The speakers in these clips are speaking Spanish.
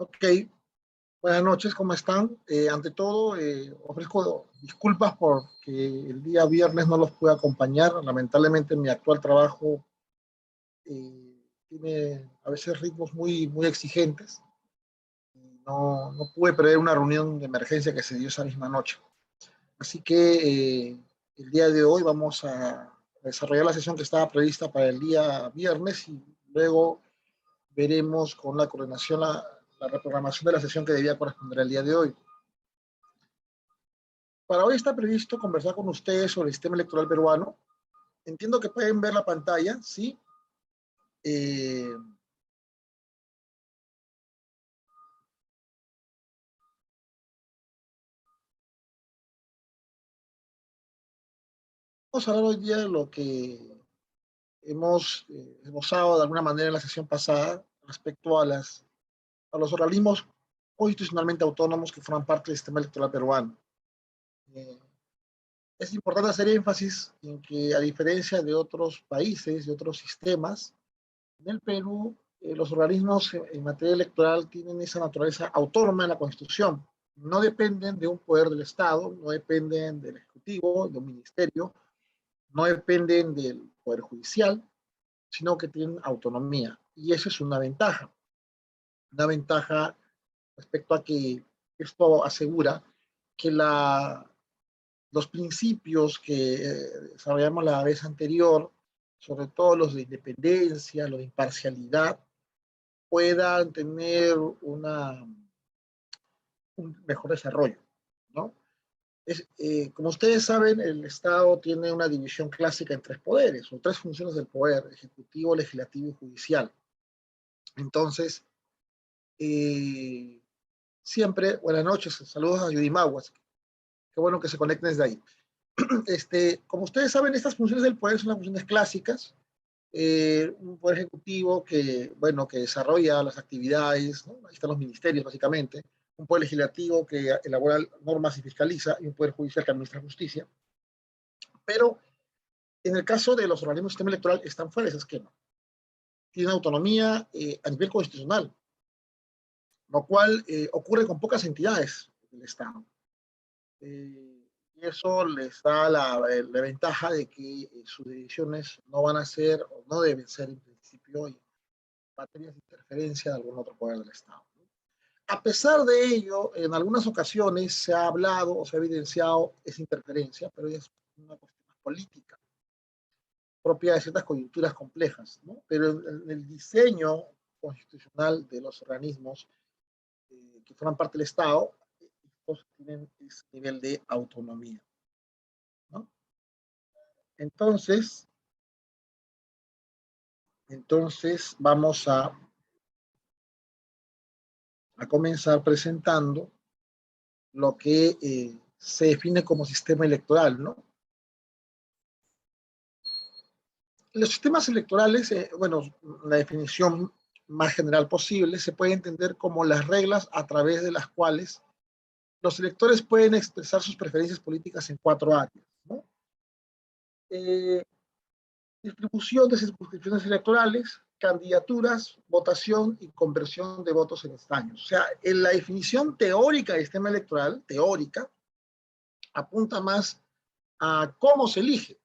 Ok, buenas noches, ¿cómo están? Ante todo, ofrezco disculpas porque el día viernes no los pude acompañar. Lamentablemente, mi actual trabajo tiene a veces ritmos muy exigentes. No pude prever una reunión de emergencia que se dio esa misma noche. Así que el día de hoy vamos a desarrollar la sesión que estaba prevista para el día viernes y luego veremos con la coordinación la reprogramación de la sesión que debía corresponder al día de hoy. Para hoy está previsto conversar con ustedes sobre el sistema electoral peruano. Entiendo que pueden ver la pantalla, ¿sí? Eh, Vamos a hablar hoy día de lo que hemos esbozado de alguna manera en la sesión pasada respecto a los organismos constitucionalmente autónomos que forman parte del sistema electoral peruano. Eh, es importante hacer énfasis en que, a diferencia de otros países, de otros sistemas, en el Perú, los organismos en materia electoral tienen esa naturaleza autónoma en la Constitución. No dependen de un poder del Estado, no dependen del Ejecutivo, de un ministerio, no dependen del Poder Judicial, sino que tienen autonomía. Y eso es una ventaja respecto a que esto asegura que los principios que desarrollamos la vez anterior, sobre todo los de independencia, los de imparcialidad, puedan tener un mejor desarrollo, ¿no? Como ustedes saben, el Estado tiene una división clásica en tres poderes, o tres funciones del poder: ejecutivo, legislativo y judicial. Entonces, eh, siempre, buenas noches, saludos a Judy Maguas, qué bueno que se conecten desde ahí. Como ustedes saben, estas funciones del poder son las funciones clásicas. Un poder ejecutivo que, bueno, que desarrolla las actividades, ¿no? Ahí están los ministerios, básicamente. Un poder legislativo que elabora normas y fiscaliza, y un poder judicial que administra justicia. Pero en el caso de los organismos del sistema electoral, están fuera de ese esquema. Tienen autonomía a nivel constitucional, lo cual ocurre con pocas entidades del Estado. Y eso les da la ventaja de que sus decisiones no van a ser o no deben ser en principio materias de interferencia de algún otro poder del Estado. A pesar de ello, en algunas ocasiones se ha hablado o se ha evidenciado esa interferencia, pero es una cuestión política, propia de ciertas coyunturas complejas, ¿no? Pero en el diseño constitucional de los organismos que forman parte del Estado, estos tienen ese nivel de autonomía, ¿no? Entonces, vamos a comenzar presentando lo que se define como sistema electoral, ¿no? Los sistemas electorales, bueno, la definición más general posible, se puede entender como las reglas a través de las cuales los electores pueden expresar sus preferencias políticas en cuatro áreas, ¿no? Eh, Distribución de circunscripciones electorales, candidaturas, votación y conversión de votos en escaños. O sea, en la definición teórica del sistema electoral, teórica, apunta más a cómo se elige,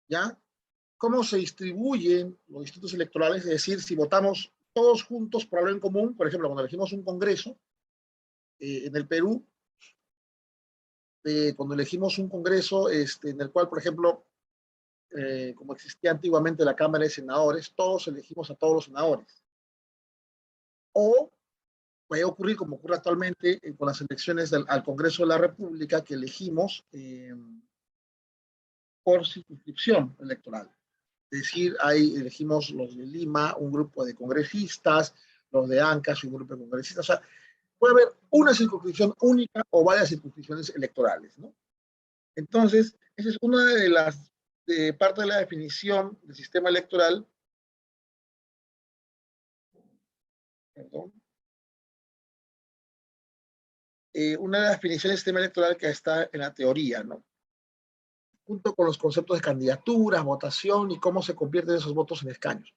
¿ya? Cómo se distribuyen los distritos electorales, es decir, si votamos todos juntos por algo en común, por ejemplo, cuando elegimos un congreso en el Perú, cuando elegimos un congreso en el cual, por ejemplo, como existía antiguamente la Cámara de Senadores, todos elegimos a todos los senadores. O puede ocurrir, como ocurre actualmente con las elecciones al Congreso de la República, que elegimos por circunscripción electoral. Es decir, ahí elegimos los de Lima, un grupo de congresistas, los de Ancash, un grupo de congresistas. O sea, puede haber una circunscripción única o varias circunscripciones electorales, ¿no? Entonces, esa es una de las parte de la definición del sistema electoral. Perdón. Una de las definiciones del sistema electoral que está en la teoría, ¿no? Junto con los conceptos de candidaturas, votación y cómo se convierten esos votos en escaños.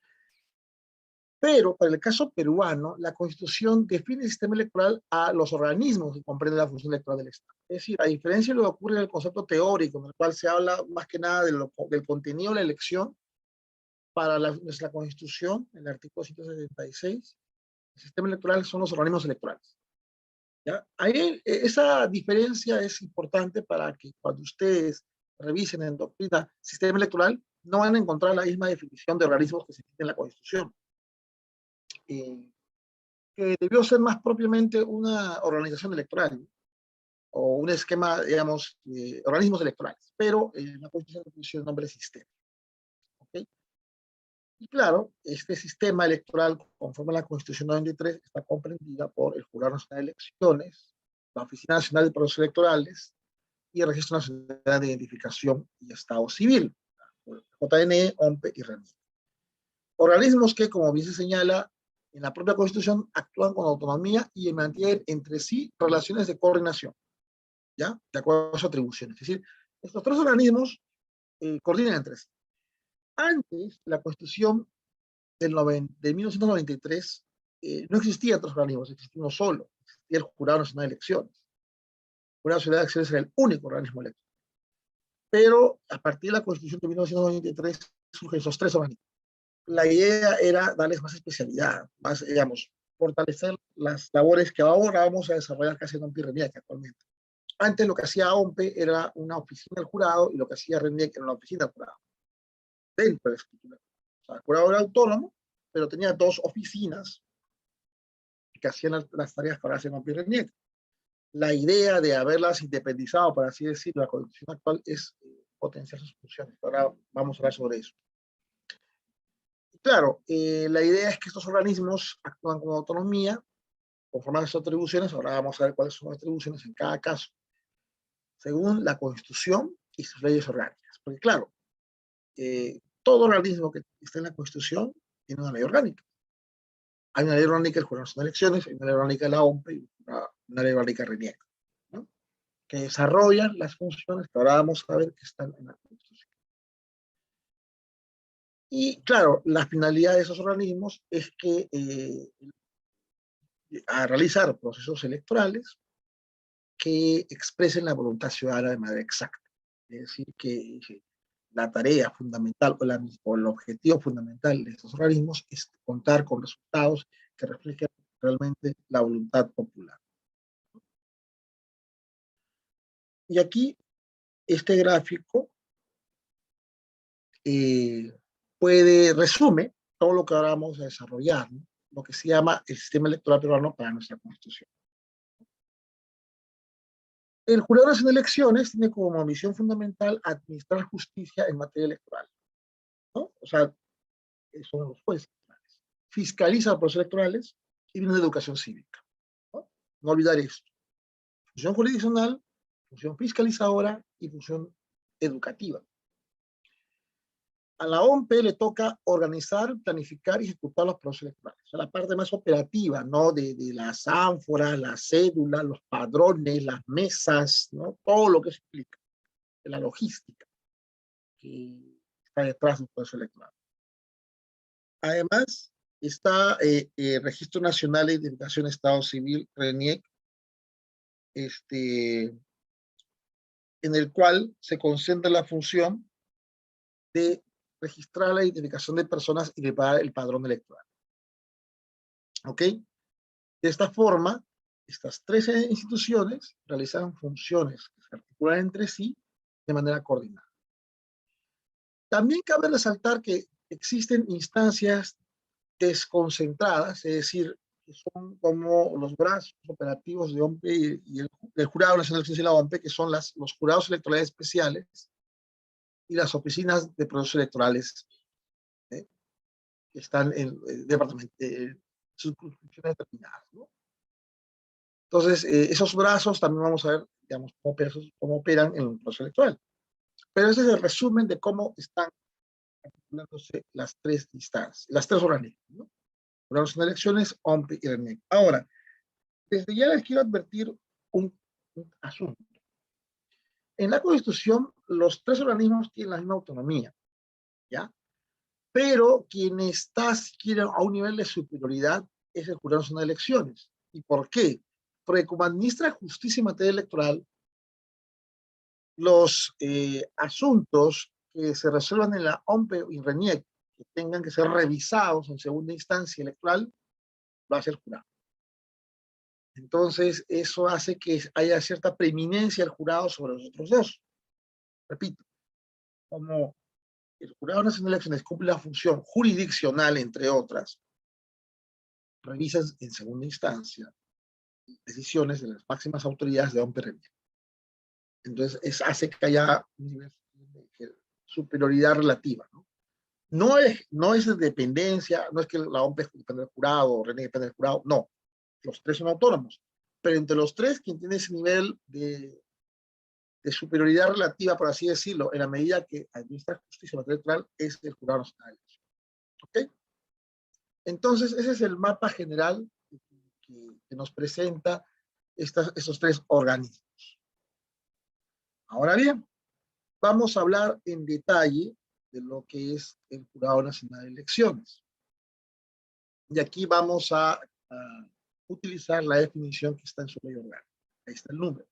Pero para el caso peruano, la Constitución define el sistema electoral a los organismos que comprenden la función electoral del Estado. Es decir, a diferencia de lo que ocurre en el concepto teórico, en el cual se habla más que nada del contenido de la elección, para nuestra Constitución, en el artículo 176, el sistema electoral son los organismos electorales. ¿Ya? Ahí, esa diferencia es importante para que cuando ustedes revisen en doctrina sistema electoral, no van a encontrar la misma definición de organismos que se tiene en la Constitución. Que debió ser más propiamente una organización electoral o un esquema, digamos, de organismos electorales, pero la Constitución puso el nombre de sistema. ¿Okay? Y claro, este sistema electoral, conforme a la Constitución 93, está comprendida por el Jurado Nacional de Elecciones, la Oficina Nacional de Procesos Electorales y el Registro Nacional de Identificación y Estado Civil, JNE, OMPE y RENIEC. Organismos que, como bien se señala, en la propia Constitución actúan con autonomía y mantienen entre sí relaciones de coordinación, ¿ya? De acuerdo a sus atribuciones. Es decir, estos tres organismos coordinan entre sí. Antes, la Constitución de 1993 no existía otros organismos, existía uno solo, existía el Jurado Nacional de Elecciones. El Jurado Nacional de Elecciones era el único organismo electoral. Pero a partir de la Constitución de 1993 surgen esos tres organismos. La idea era darles más especialidad, más, digamos, fortalecer las labores que ahora vamos a desarrollar que hace OMPE y RENIEC actualmente. Antes lo que hacía OMPE era una oficina del jurado y lo que hacía RENIEC era una oficina del jurado, dentro de la estructura. O sea, el jurado era autónomo, pero tenía dos oficinas que hacían las tareas que ahora hacen OMPE y RENIEC. La idea de haberlas independizado, por así decirlo, la constitución actual es potenciar sus funciones. Ahora vamos a hablar sobre eso. Claro, la idea es que estos organismos actúan con autonomía, conforme a sus atribuciones. Ahora vamos a ver cuáles son las atribuciones en cada caso, según la Constitución y sus leyes orgánicas. Porque claro, todo organismo que está en la Constitución tiene una ley orgánica. Hay una ley orgánica del Jurado Nacional de Elecciones, hay una ley orgánica de la OMPE y una ley orgánica de RENIEC, ¿no? Que desarrollan las funciones que ahora vamos a ver que están en la Constitución. Y claro, la finalidad de esos organismos es que a realizar procesos electorales que expresen la voluntad ciudadana de manera exacta. Es decir, que la tarea fundamental o el objetivo fundamental de estos organismos es contar con resultados que reflejen realmente la voluntad popular. Y aquí, este gráfico resume todo lo que ahora vamos a desarrollar, ¿no? Lo que se llama el sistema electoral peruano para nuestra Constitución. El Jurado Nacional de Elecciones tiene como misión fundamental administrar justicia en materia electoral, ¿no? O sea, son los jueces electorales. Fiscaliza los procesos electorales y viene de educación cívica, ¿no? No olvidar esto. Función jurisdiccional, función fiscalizadora y función educativa. A la OMPE le toca organizar, planificar y ejecutar los procesos electorales. O sea, la parte más operativa, ¿no? De las ánforas, las cédulas, los padrones, las mesas, ¿no? Todo lo que se explica, de la logística que está detrás del proceso electoral. Además, está Registro Nacional de Identificación de Estado Civil, RENIEC, en el cual se concentra la función de registrar la identificación de personas y preparar el padrón electoral. ¿Ok? De esta forma, estas tres instituciones realizan funciones que se articulan entre sí de manera coordinada. También cabe resaltar que existen instancias desconcentradas, es decir, que son como los brazos operativos de OMPE y el Jurado Nacional de Elecciones y la OMPE, que son los jurados electorales especiales y las oficinas de procesos electorales que están en circunscripciones determinadas, ¿no? Entonces, esos brazos también vamos a ver, digamos, cómo operan en el proceso electoral. Pero ese es el resumen de cómo están articulándose las tres instancias, las tres organismos, ¿no? Jurado Nacional de Elecciones, OMPE y RENIEC. Ahora, desde ya les quiero advertir un asunto. En la Constitución, los tres organismos tienen la misma autonomía, ¿ya? pero quien está, si quiere, a un nivel de superioridad es el Jurado Nacional de Elecciones. ¿Y por qué? Porque como administra justicia en materia electoral, los asuntos que se resuelvan en la OMPE y RENIEC, que tengan que ser revisados en segunda instancia electoral, lo hace el jurado. Entonces, eso hace que haya cierta preeminencia del jurado sobre los otros dos. Repito, como el Jurado Nacional de Elecciones cumple la función jurisdiccional, entre otras, revisa en segunda instancia decisiones de las máximas autoridades de OMPE. Entonces, hace que haya un nivel de superioridad relativa, ¿no? No es de dependencia, no es que la OMPE depende del jurado, o RENIEC depende del jurado, no. Los tres son autónomos. Pero entre los tres, quien tiene ese nivel de superioridad relativa, por así decirlo, en la medida que administra justicia electoral, es el Jurado Nacional. ¿Ok? Entonces, ese es el mapa general que nos presenta estos tres organismos. Ahora bien, vamos a hablar en detalle de lo que es el Jurado Nacional de Elecciones. Y aquí vamos a utilizar la definición que está en su ley orgánica. Ahí está el número.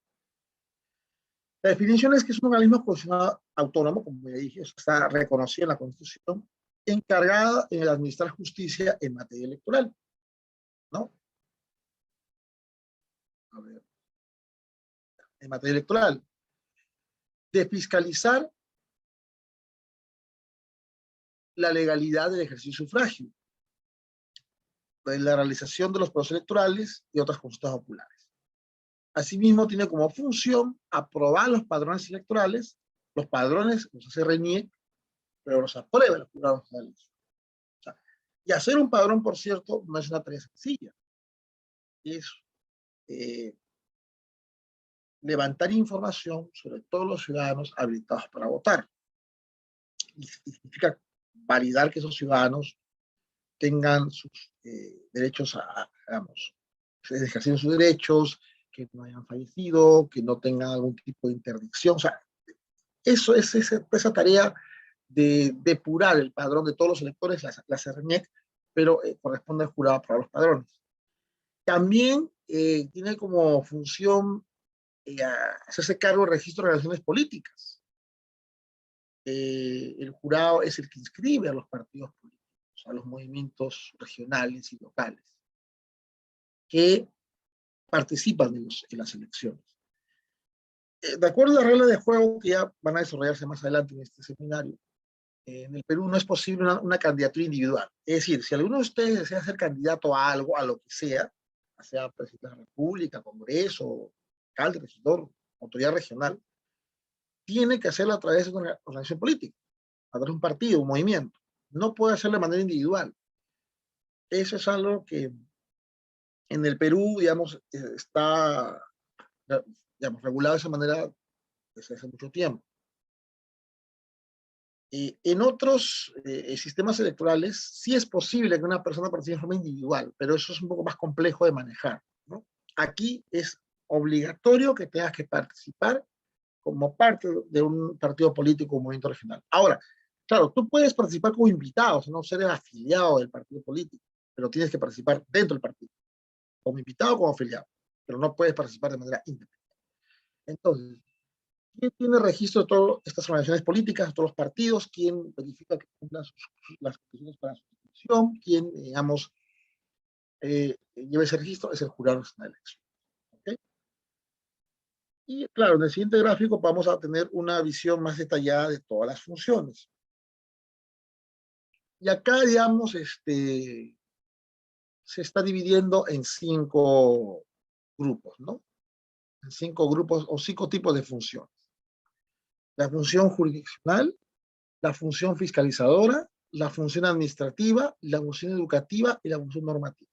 La definición es que es un organismo constitucional autónomo, como ya dije, está reconocido en la Constitución, encargada en administrar justicia en materia electoral, ¿no? A ver, en materia electoral, de fiscalizar la legalidad del ejercicio de sufragio, de la realización de los procesos electorales y otras consultas populares. Asimismo, tiene como función aprobar los padrones electorales, los padrones los hace RENIEC, pero los aprueba los jurados nacionales. O sea, y hacer un padrón, por cierto, no es una tarea sencilla. Es levantar información sobre todos los ciudadanos habilitados para votar. Y significa validar que esos ciudadanos tengan sus derechos, digamos, ejerciendo sus derechos, que no hayan fallecido, que no tengan algún tipo de interdicción. O sea, eso es esa tarea de depurar el padrón de todos los electores, la CERNIEC, pero corresponde al jurado para los padrones. También tiene como función hacerse cargo del registro de relaciones políticas. El jurado es el que inscribe a los partidos políticos, a los movimientos regionales y locales, que participan en las elecciones. De acuerdo a las reglas de juego que ya van a desarrollarse más adelante en este seminario, en el Perú no es posible una candidatura individual. Es decir, si alguno de ustedes desea ser candidato a algo, a lo que sea presidente de la República, Congreso, alcalde, regidor, autoridad regional, tiene que hacerlo a través de una organización política, a través de un partido, un movimiento. No puede hacerlo de manera individual. Eso es algo que en el Perú, digamos, está, digamos, regulado de esa manera desde hace mucho tiempo. En otros sistemas electorales sí es posible que una persona participe de forma individual, pero eso es un poco más complejo de manejar, ¿no? Aquí es obligatorio que tengas que participar como parte de un partido político o movimiento regional. Ahora, claro, tú puedes participar como invitado, o sea, no ser afiliado del partido político, pero tienes que participar dentro del partido, como invitado o como afiliado, pero no puedes participar de manera independiente. Entonces, ¿quién tiene registro de todas estas organizaciones políticas, de todos los partidos? ¿Quién verifica que cumplan las condiciones para su inscripción? ¿Quién, digamos, lleva ese registro? Es el Jurado Nacional de Elecciones. ¿Okay? Y claro, en el siguiente gráfico vamos a tener una visión más detallada de todas las funciones. Y acá, digamos, se está dividiendo en 5 grupos, ¿no? En 5 grupos o 5 tipos de funciones. La función jurisdiccional, la función fiscalizadora, la función administrativa, la función educativa y la función normativa.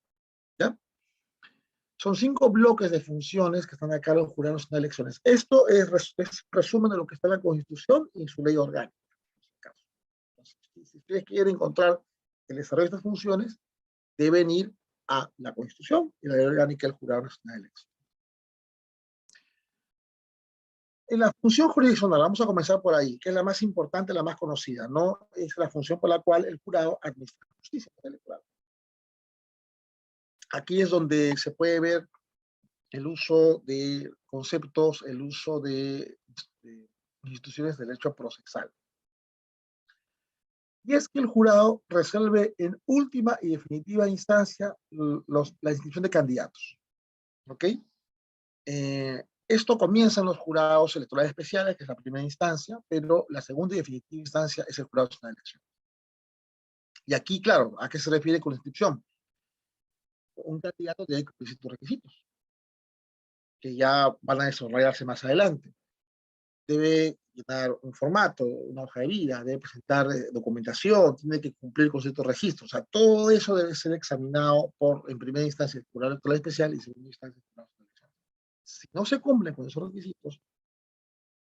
¿Ya? Son 5 bloques de funciones que están a cargo del Jurado Nacional de Elecciones. Esto es resumen de lo que está en la Constitución y en su ley orgánica. Entonces, si ustedes quieren encontrar el desarrollo de estas funciones, deben ir a la Constitución y la ley orgánica del Jurado Nacional de Elecciones. En la función jurisdiccional, vamos a comenzar por ahí, que es la más importante, la más conocida, ¿no? Es la función por la cual el jurado administra la justicia electoral. Aquí es donde se puede ver el uso de conceptos, el uso de instituciones de derecho procesal. Y es que el jurado resuelve en última y definitiva instancia la inscripción de candidatos. ¿Ok? Esto comienza en los jurados electorales especiales, que es la primera instancia, pero la segunda y definitiva instancia es el jurado nacional de elección. Y aquí, claro, ¿a qué se refiere con la inscripción? Un candidato tiene que cumplir ciertos requisitos, que ya van a desarrollarse más adelante. Debe llenar un formato, una hoja de vida, debe presentar documentación, tiene que cumplir con ciertos registros. O sea, todo eso debe ser examinado en primera instancia el jurado electoral especial y en segunda instancia el jurado nacional de elección. Si no se cumplen con esos requisitos,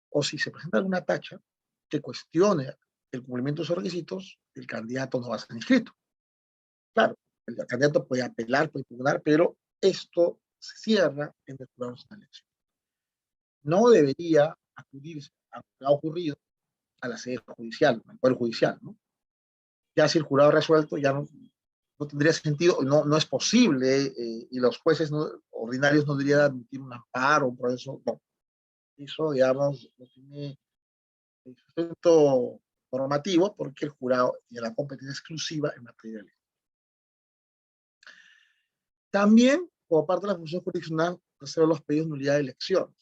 o si se presenta alguna tacha que cuestione el cumplimiento de esos requisitos, el candidato no va a ser inscrito. Claro, el candidato puede apelar, puede impugnar, pero esto se cierra en el jurado nacional de elección. No debería acudirse a lo que ha ocurrido a la sede judicial, al Poder Judicial, ¿no? Ya si el jurado ha resuelto, ya no tendría sentido, no es posible, y los jueces ordinarios no deberían admitir un amparo, un proceso, no. Eso, digamos, no tiene sustento normativo porque el jurado tiene la competencia exclusiva en materia de ley. También, como parte de la función jurisdiccional, hacer los pedidos de nulidad de elecciones.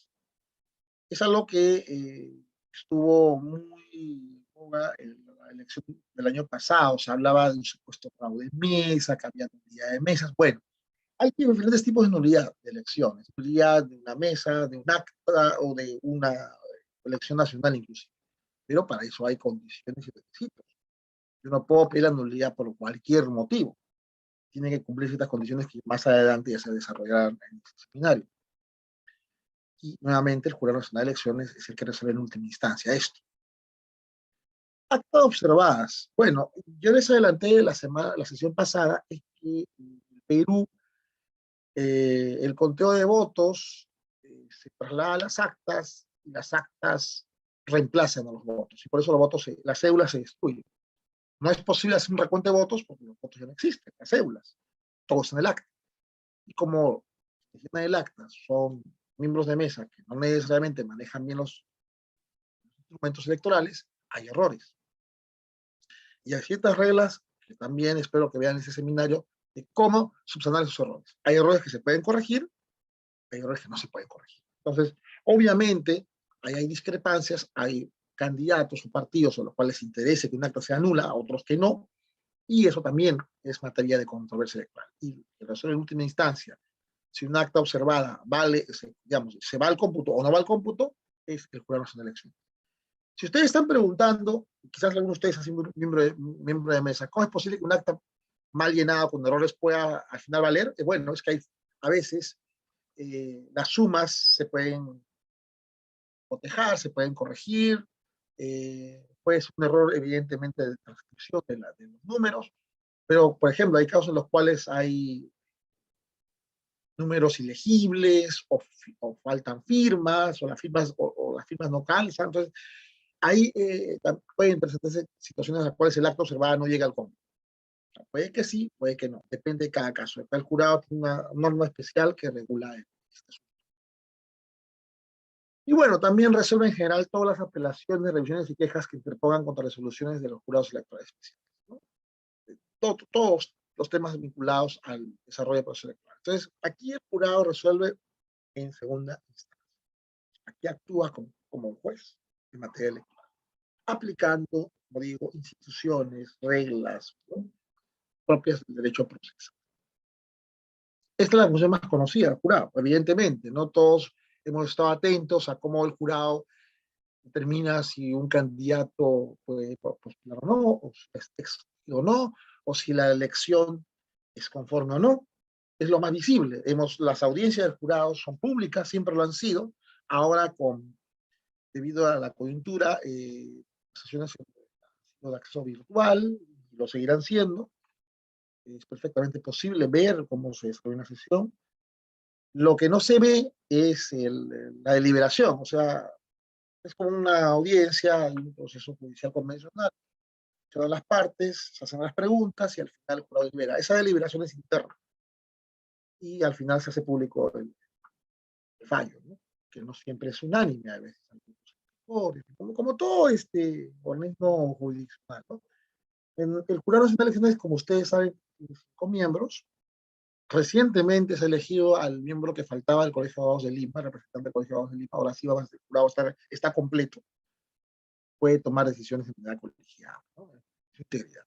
Es algo que estuvo muy en la elección del año pasado. Se hablaba de un supuesto fraude de mesa, que había nulidad de mesas. Bueno, hay diferentes tipos de nulidad de elecciones. Nulidad de una mesa, de un acta o de una elección nacional inclusive. Pero para eso hay condiciones y requisitos. Yo no puedo pedir la nulidad por cualquier motivo. Tiene que cumplir ciertas condiciones que más adelante ya se desarrollarán en este seminario. Y nuevamente el Jurado Nacional de Elecciones es el que resuelve en última instancia esto. Actas observadas. Bueno, yo les adelanté la sesión pasada, es que en Perú el conteo de votos se traslada a las actas reemplazan a los votos, y por eso las cédulas se destruyen. No es posible hacer un recuento de votos porque los votos ya no existen, las cédulas, todos en el acta. Y como en el acta son miembros de mesa que no necesariamente manejan bien los instrumentos electorales, hay errores. Y hay ciertas reglas que también espero que vean en ese seminario de cómo subsanar esos errores. Hay errores que se pueden corregir, hay errores que no se pueden corregir. Entonces, obviamente, ahí hay discrepancias, hay candidatos o partidos a los cuales interese que un acta sea nula, a otros que no, y eso también es materia de controversia electoral. Y en última instancia, si un acta observada vale, digamos, se va al cómputo o no va al cómputo, es el Jurado Nacional de Elecciones. Si ustedes están preguntando, quizás algunos de ustedes, así miembro de mesa, ¿cómo es posible que un acta mal llenado con errores pueda al final valer? Bueno, es que a veces las sumas se pueden cotejar, se pueden corregir, puede ser un error evidentemente de transcripción de los números, pero por ejemplo hay casos en los cuales hay números ilegibles o faltan firmas o las firmas no calzan. Entonces ahí pueden presentarse situaciones en las cuales el acto observado no llega al cómputo. O sea, puede que sí, puede que no, depende de cada caso. El jurado tiene una norma especial que regula este asunto. Y bueno, también resuelve en general todas las apelaciones, revisiones y quejas que interpongan contra resoluciones de los jurados electorales especiales, ¿no? Todos los temas vinculados al desarrollo del proceso electoral. Entonces, aquí el jurado resuelve en segunda instancia. Aquí actúa como un juez en materia electoral, aplicando, como digo, instituciones, reglas, ¿no?, propias del derecho procesal. Esta es la función más conocida del jurado, evidentemente. No todos hemos estado atentos a cómo el jurado determina si un candidato puede postular o no, o si es excluido o no, o si la elección es conforme o no. Es lo más visible. Las audiencias del jurado son públicas, siempre lo han sido. Ahora, debido a la coyuntura, sesiones de acceso virtual, lo seguirán siendo. Es perfectamente posible ver cómo se desarrolla una sesión. Lo que no se ve es la deliberación, o sea, Es como una audiencia, hay un proceso judicial convencional, se dan las partes, se hacen las preguntas y al final el jurado delibera. Esa deliberación es interna y al final se hace público el fallo, ¿no? Que no siempre es unánime, a veces como todo este organismo jurisdiccional, ¿no? El Jurado Nacional de Elecciones, como ustedes saben, tiene 5 miembros. Recientemente se ha elegido al miembro que faltaba del Colegio de Abogados de Lima, representante del Colegio de Abogados de Lima. Ahora sí, el jurado está completo, puede tomar decisiones de manera colegiada, ¿no? Integridad.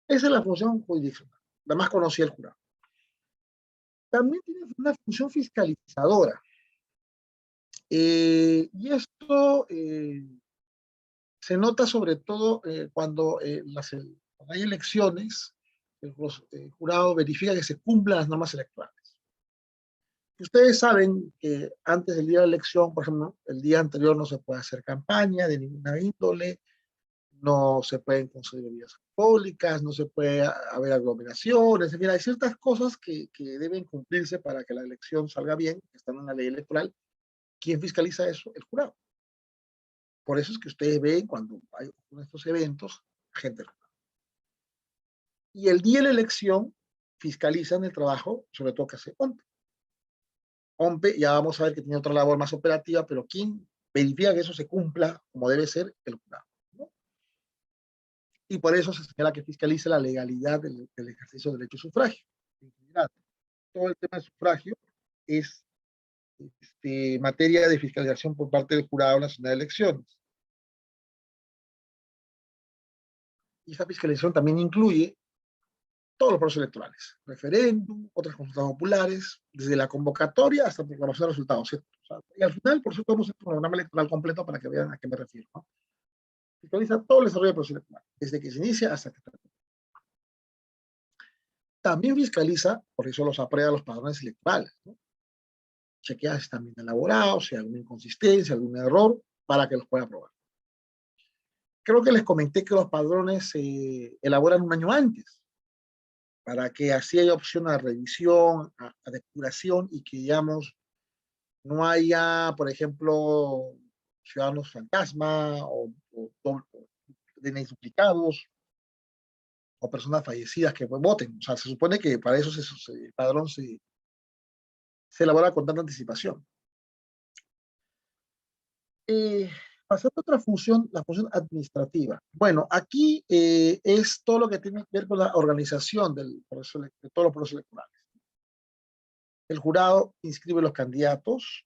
Esa es la función jurisdiccional, la más conocida del jurado. También tiene una función fiscalizadora. Y esto se nota sobre todo cuando hay elecciones, el jurado verifica que se cumplan las normas electorales. Ustedes saben que antes del día de la elección, por ejemplo, el día anterior no se puede hacer campaña de ninguna índole, no se pueden conceder bebidas alcohólicas, no se puede haber aglomeraciones, en fin, hay ciertas cosas que deben cumplirse para que la elección salga bien, que están en la ley electoral. ¿Quién fiscaliza eso? El jurado. Por eso es que ustedes ven cuando hay estos eventos, gente. Y el día de la elección fiscalizan el trabajo, sobre todo que hace OMPE. OMPE, ya vamos a ver que tiene otra labor más operativa, pero ¿quién verifica que eso se cumpla como debe ser? El jurado, ¿no? Y por eso se señala que fiscaliza la legalidad del ejercicio del derecho de sufragio. En general, todo el tema de sufragio es materia de fiscalización por parte del Jurado Nacional de Elecciones. Y esa fiscalización también incluye todos los procesos electorales, referéndum, otras consultas populares, desde la convocatoria hasta la proclamación de resultados, ¿cierto? O sea, y al final, por supuesto, vamos a hacer un programa electoral completo para que vean a qué me refiero, ¿no? Fiscaliza todo el desarrollo del proceso electoral, desde que se inicia hasta que termina. También fiscaliza, por eso los aprueba los padrones electorales, ¿no? Chequea si están bien elaborados, si hay alguna inconsistencia, algún error, para que los pueda aprobar. Creo que les comenté que los padrones se elaboran un año antes, para que así haya opción a revisión, a depuración y que, digamos, no haya, por ejemplo, ciudadanos fantasma o DNIs duplicados o personas fallecidas que voten. O sea, se supone que para eso el padrón se elabora con tanta anticipación. Pasando a otra función, la función administrativa. Bueno, aquí es todo lo que tiene que ver con la organización de todos los procesos electorales. El jurado inscribe los candidatos,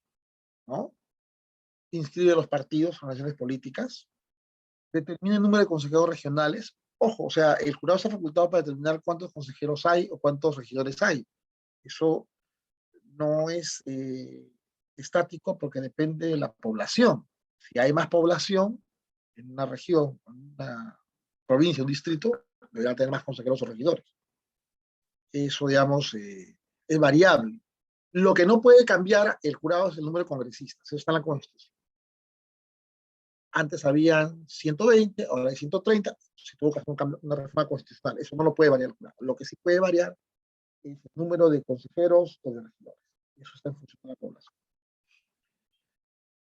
¿no? Inscribe los partidos, organizaciones políticas, determina el número de consejeros regionales. Ojo, o sea, el jurado está facultado para determinar cuántos consejeros hay o cuántos regidores hay. Eso no es estático porque depende de la población. Si hay más población en una región, en una provincia, un distrito, deberá tener más consejeros o regidores. Eso, digamos, es variable. Lo que no puede cambiar el jurado es el número de congresistas. Eso está en la Constitución. Antes habían 120, ahora hay 130. Se tuvo que hacer una reforma constitucional. Eso no lo puede variar el jurado. Lo que sí puede variar es el número de consejeros o de regidores. Eso está en función de la población.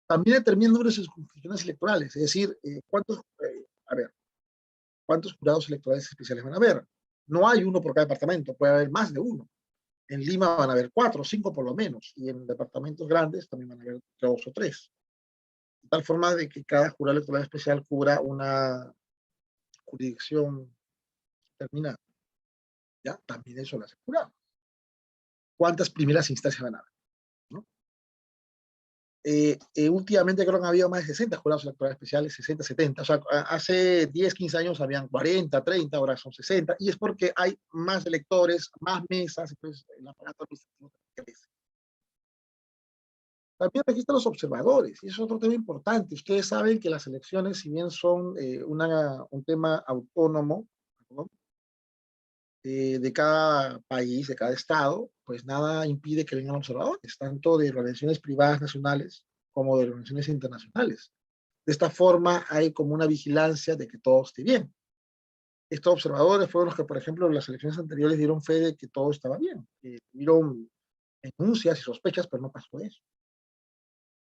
También determina el número de circunscripciones electorales, es decir, ¿cuántos jurados electorales especiales van a haber? No hay uno por cada departamento, puede haber más de uno. En Lima van a haber 4 o 5 por lo menos, y en departamentos grandes también van a haber 2 o 3. De tal forma de que cada jurado electoral especial cubra una jurisdicción determinada. ¿Ya? También eso lo hace el jurado. ¿Cuántas primeras instancias van a haber? ¿No? Últimamente creo que ha habido más de 60 jurados electorales especiales, 60, 70. O sea, hace 10, 15 años habían 40, 30, ahora son 60. Y es porque hay más electores, más mesas, entonces el aparato administrativo crece. También registra los observadores, y eso es otro tema importante. Ustedes saben que las elecciones, si bien son un tema autónomo, ¿no? De cada país, de cada estado, pues nada impide que vengan observadores, tanto de organizaciones privadas nacionales como de organizaciones internacionales. De esta forma hay como una vigilancia de que todo esté bien. Estos observadores fueron los que, por ejemplo, en las elecciones anteriores dieron fe de que todo estaba bien. Tuvieron denuncias y sospechas, pero no pasó eso.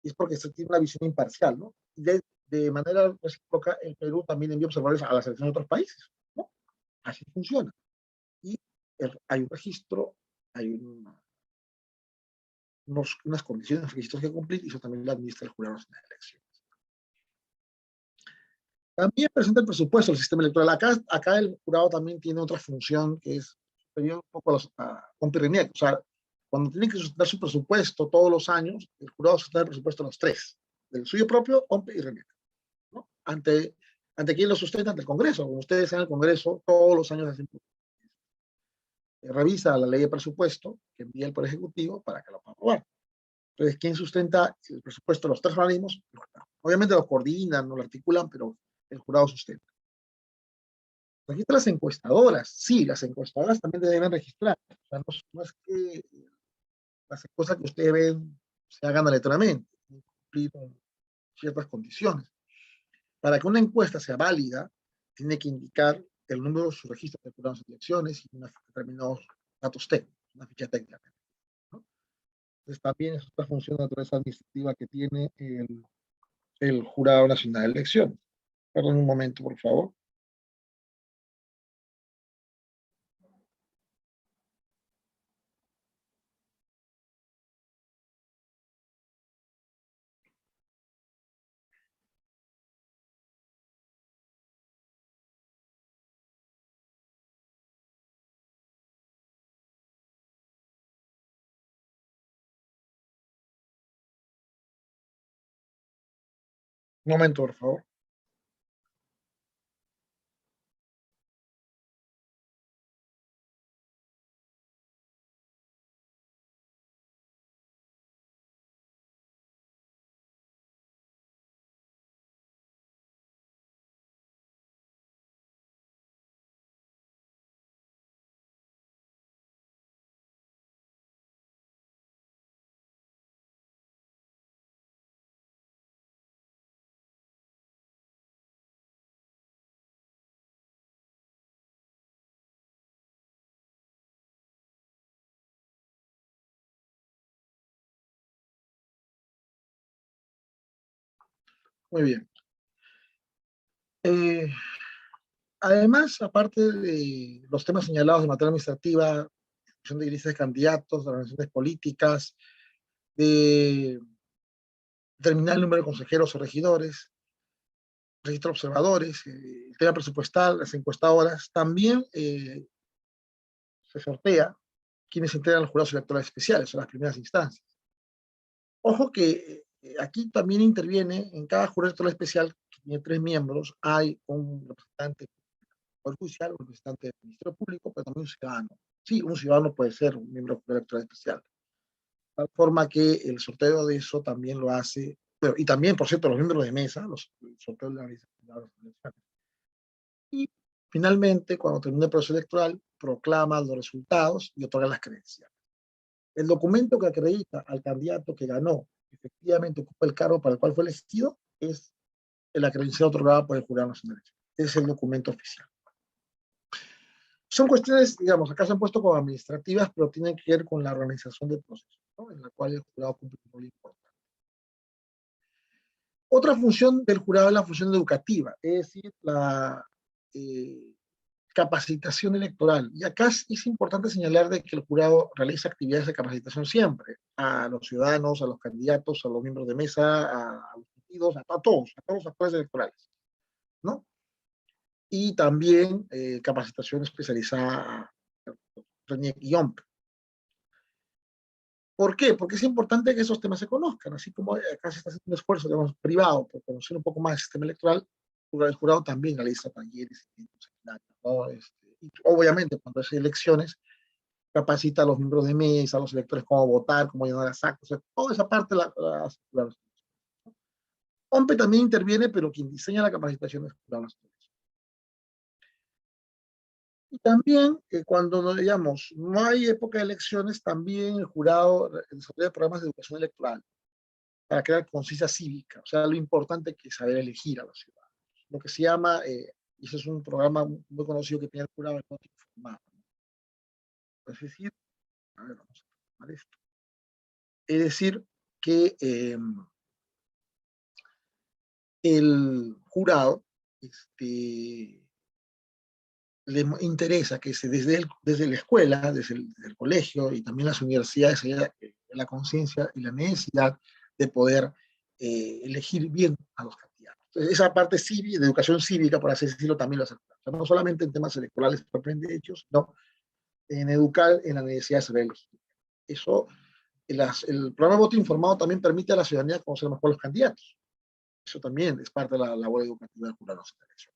y es porque se tiene una visión imparcial, ¿no? Y de manera recíproca, el Perú también envía observadores a las elecciones de otros países, ¿no? Así funciona. Y hay un registro, hay unas condiciones, requisitos que cumplir, y eso también lo administra el Jurado Nacional de Elecciones. También presenta el presupuesto del sistema electoral. Acá el jurado también tiene otra función que es superior un poco a RENIEC. O sea, cuando tiene que sustentar su presupuesto todos los años, el jurado sustenta el presupuesto de los tres, del suyo propio, OMPE y RENIEC, ¿no? Ante quién lo sustenta, ante el Congreso. Como ustedes saben, el Congreso todos los años revisa la ley de presupuesto que envía el Poder Ejecutivo para que lo pueda aprobar. Entonces, ¿quién sustenta el presupuesto de los tres organismos? El jurado. Obviamente lo coordinan, no lo articulan, pero el jurado sustenta. Registra las encuestadoras. Sí, las encuestadoras también deben registrar. O sea, no es que las encuestas que ustedes ven se hagan aleatoriamente, tienen que cumplir con ciertas condiciones. Para que una encuesta sea válida, tiene que indicar el número de sus registros de jurados de elecciones y determinados datos técnicos, una ficha técnica, ¿no? Entonces, también es otra función de naturaleza administrativa que tiene el Jurado Nacional de Elecciones. Perdón un momento, por favor. Un momento, por favor. Muy bien. Eh, Además, aparte de los temas señalados de materia administrativa, elección de listas de candidatos, de organizaciones políticas, de determinar el número de consejeros o regidores, registro de observadores, el tema presupuestal, las encuestadoras, también se sortea quienes se integran los jurados electorales especiales, son las primeras instancias. Ojo que aquí también interviene, en cada jurado electoral especial, que tiene 3 miembros, hay un representante Poder Judicial, un representante del Ministerio Público, pero también un ciudadano. Sí, un ciudadano puede ser un miembro del Jurado Electoral Especial. De tal forma que el sorteo de eso también lo hace, bueno, y también, por cierto, los miembros de mesa, los sorteos de las elecciones. Y finalmente, cuando termine el proceso electoral, proclama los resultados y otorga las credenciales. El documento que acredita al candidato que ganó, efectivamente ocupa el cargo para el cual fue elegido, es la credencial otorgada por el Jurado Nacional. Es el documento oficial. Son cuestiones, digamos, acá se han puesto como administrativas, pero tienen que ver con la organización del proceso, ¿no? En la cual el jurado cumple un rol importante. Otra función del jurado es la función educativa, es decir, la capacitación electoral. Y acá es importante señalar de que el jurado realiza actividades de capacitación siempre, a los ciudadanos, a los candidatos, a los miembros de mesa, a los partidos, a todos los actores electorales, ¿no? Y también capacitación especializada a RENIEC y OMP. ¿Por qué? Porque es importante que esos temas se conozcan, así como acá se está haciendo un esfuerzo, digamos, privado por conocer un poco más el sistema electoral, el jurado también realiza talleres, seminarios, ¿no? Y obviamente, cuando hay elecciones, capacita a los miembros de mesa, a los electores cómo votar, cómo llenar las actas, o sea, toda esa parte la OMPE también interviene, pero quien diseña la capacitación es el jurado. Y también, cuando, digamos, no hay época de elecciones, también el jurado desarrolla programas de educación electoral para crear conciencia cívica, o sea, lo importante que es saber elegir a los ciudadanos. Lo que se llama, y eso es un programa muy conocido que tiene el jurado, el voto informado. Es decir, a ver, vamos a tomar esto. Es decir, que el jurado le interesa que desde la escuela, desde el colegio y también las universidades haya la conciencia y la necesidad de poder elegir bien a los candidatos. Entonces, esa parte cívica, de educación cívica, por así decirlo, también lo hace. O sea, no solamente en temas electorales propiamente hechos, sino en educar en la necesidad de saber elegir. Eso, el programa de voto informado también permite a la ciudadanía conocer mejor los candidatos. Eso también es parte de la labor educativa del jurado de elección.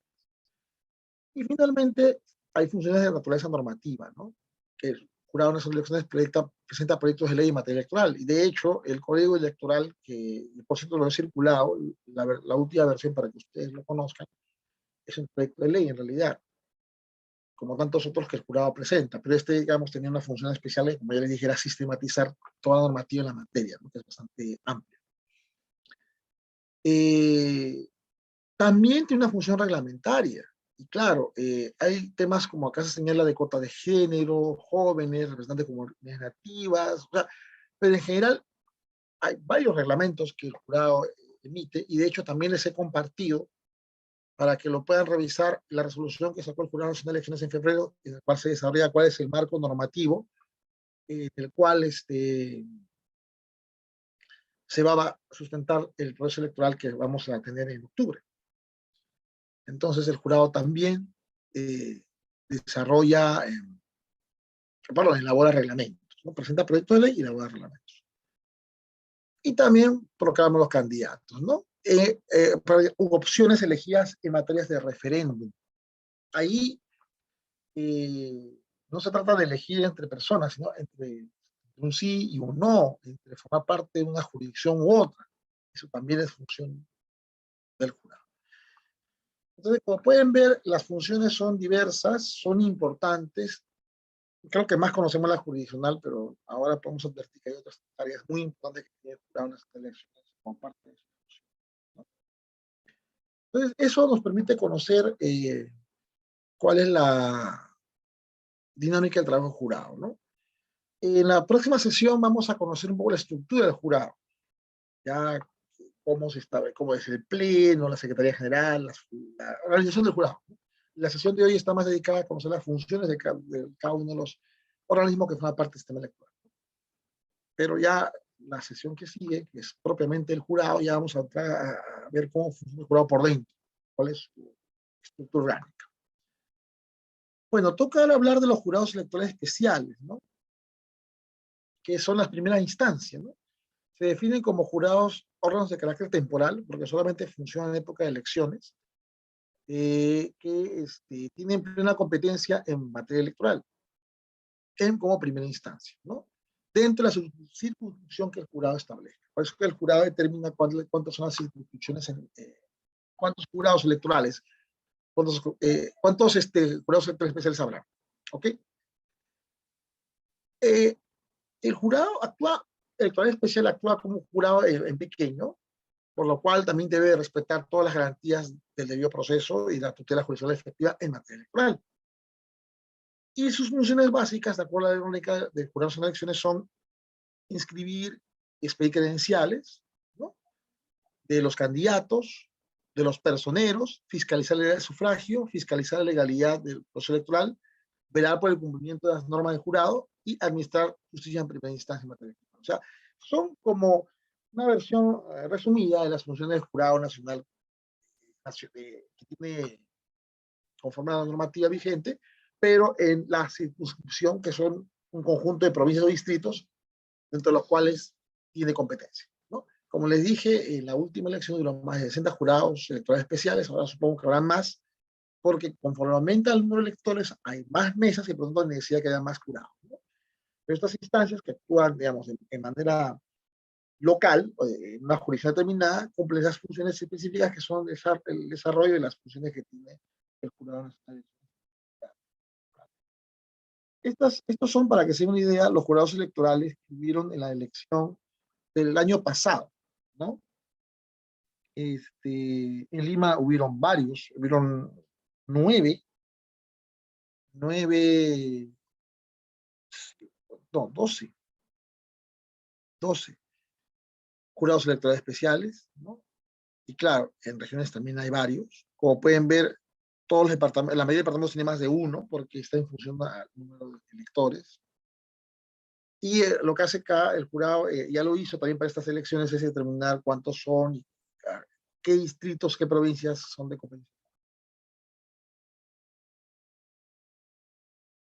Y finalmente, hay funciones de naturaleza normativa, ¿no? Que el jurado de las elecciones presenta proyectos de ley en materia electoral. Y de hecho, el código electoral, que por cierto lo he circulado, la última versión para que ustedes lo conozcan, es un proyecto de ley en realidad, como tantos otros que el jurado presenta. Pero digamos, tenía una función especial, como ya les dije, era sistematizar toda la normativa en la materia, ¿no? Que es bastante amplia. También tiene una función reglamentaria. Y claro, hay temas como acá se señala de cuota de género, jóvenes, representantes de comunidades nativas, o sea, pero en general hay varios reglamentos que el jurado emite y de hecho también les he compartido para que lo puedan revisar la resolución que sacó el Jurado Nacional de Elecciones en febrero, en el cual se desarrolla cuál es el marco normativo en el cual se va a sustentar el proceso electoral que vamos a tener en octubre. Entonces el jurado también desarrolla, elabora reglamentos, ¿no? Presenta proyectos de ley y elabora reglamentos. Y también proclama los candidatos, ¿no? Hubo opciones elegidas en materias de referéndum. Ahí no se trata de elegir entre personas, sino entre un sí y un no, entre formar parte de una jurisdicción u otra. Eso también es función del jurado. Entonces, como pueden ver, las funciones son diversas, son importantes. Creo que más conocemos la jurisdiccional, pero ahora podemos advertir que hay otras áreas muy importantes que tiene el jurado en las elecciones como parte de su función, ¿no? Entonces, eso nos permite conocer cuál es la dinámica del trabajo jurado, ¿no? En la próxima sesión vamos a conocer un poco la estructura del jurado, ya cómo se está, cómo es el pleno, la secretaría general, la organización del jurado. La sesión de hoy está más dedicada a conocer las funciones de cada uno de los organismos que forman parte del sistema electoral. Pero ya la sesión que sigue, que es propiamente el jurado, ya vamos a entrar a ver cómo funciona el jurado por dentro, cuál es su estructura orgánica. Bueno, toca ahora hablar de los jurados electorales especiales, ¿no? Que son las primeras instancias, ¿no? Se definen como jurados órganos de carácter temporal, porque solamente funcionan en época de elecciones, que tienen plena competencia en materia electoral, como primera instancia, ¿no? Dentro de la circunscripción que el jurado establezca. Por eso que el jurado determina cuántas son las circunscripciones, cuántos jurados electorales, cuántos jurados electorales especiales habrá. ¿Ok? El jurado electoral especial actúa como un jurado en pequeño, por lo cual también debe respetar todas las garantías del debido proceso y la tutela judicial efectiva en materia electoral. Y sus funciones básicas, de acuerdo a la orgánica del Jurado Nacional de Elecciones, son inscribir y expedir credenciales, ¿no? De los candidatos, de los personeros, fiscalizar la legalidad del sufragio, fiscalizar la legalidad del proceso electoral, velar por el cumplimiento de las normas del jurado y administrar justicia en primera instancia en materia electoral. O sea, son como una versión resumida de las funciones del Jurado Nacional que tiene conforme a la normativa vigente, pero en la circunscripción, que son un conjunto de provincias o distritos, dentro de los cuales tiene competencia, ¿no? Como les dije, en la última elección hubo más de 60 jurados electorales especiales, ahora supongo que habrá más, porque conforme aumenta el número de electores, hay más mesas y por lo tanto necesidad que haya más jurados, ¿no? Pero estas instancias que actúan, digamos, en manera local, en una jurisdicción determinada, cumplen esas funciones específicas que son el desarrollo de las funciones que tiene el jurado nacional. Estos son, para que se den una idea, los jurados electorales que hubieron en la elección del año pasado, ¿no? En Lima hubieron varios, hubieron nueve, no, 12 jurados electorales especiales, ¿no? Y claro, en regiones también hay varios. Como pueden ver, todos los departamentos, la mayoría de departamentos tiene más de uno, porque está en función al número de electores. Y lo que hace acá el jurado, ya lo hizo también para estas elecciones, es determinar cuántos son y qué distritos, qué provincias son de competencia.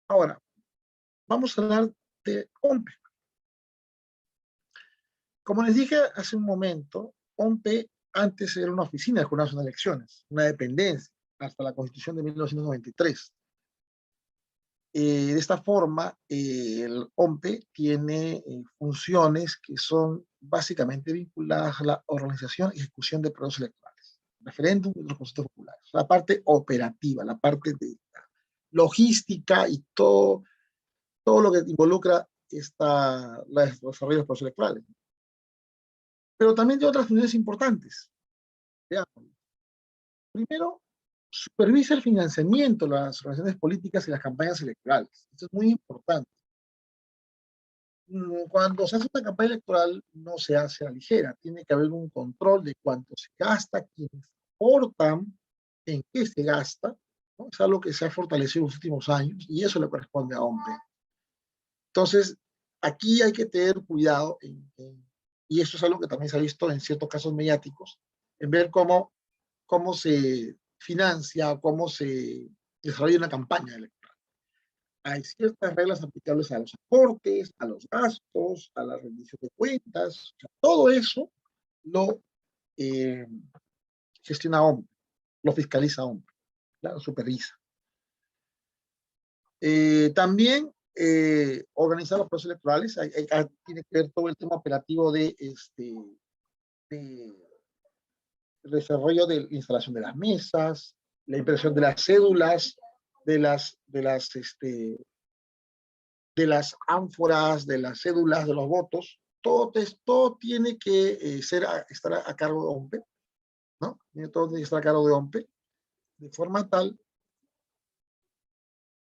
Ahora, vamos a hablar de OMPE. Como les dije hace un momento, OMPE antes era una oficina del Jurado Nacional de Elecciones, una dependencia, hasta la Constitución de 1993. De esta forma, el OMPE tiene funciones que son básicamente vinculadas a la organización y ejecución de procesos electorales, referéndum y los consultas populares. La parte operativa, la parte de logística y todo lo que involucra el desarrollo de los procesos electorales. Pero también tiene otras funciones importantes. Veamos. Primero, supervisa el financiamiento de las organizaciones políticas y las campañas electorales. Esto es muy importante. Cuando se hace una campaña electoral no se hace a la ligera, tiene que haber un control de cuánto se gasta, quiénes aportan, en qué se gasta, ¿no? Es algo que se ha fortalecido en los últimos años y eso le corresponde a OMPE. Entonces, aquí hay que tener cuidado y eso es algo que también se ha visto en ciertos casos mediáticos, en ver cómo se financia, cómo se desarrolla una campaña electoral. Hay ciertas reglas aplicables a los aportes, a los gastos, a la rendición de cuentas, o sea, todo eso lo eh, gestiona OMP, lo fiscaliza OMP, lo supervisa. También organizar los procesos electorales, tiene que ver todo el tema operativo de desarrollo de la instalación de las mesas, la impresión de las cédulas, de las ánforas, de las cédulas, de los votos, todo tiene que estar a cargo de OMPE, ¿no? Todo tiene que estar a cargo de OMPE, de forma tal,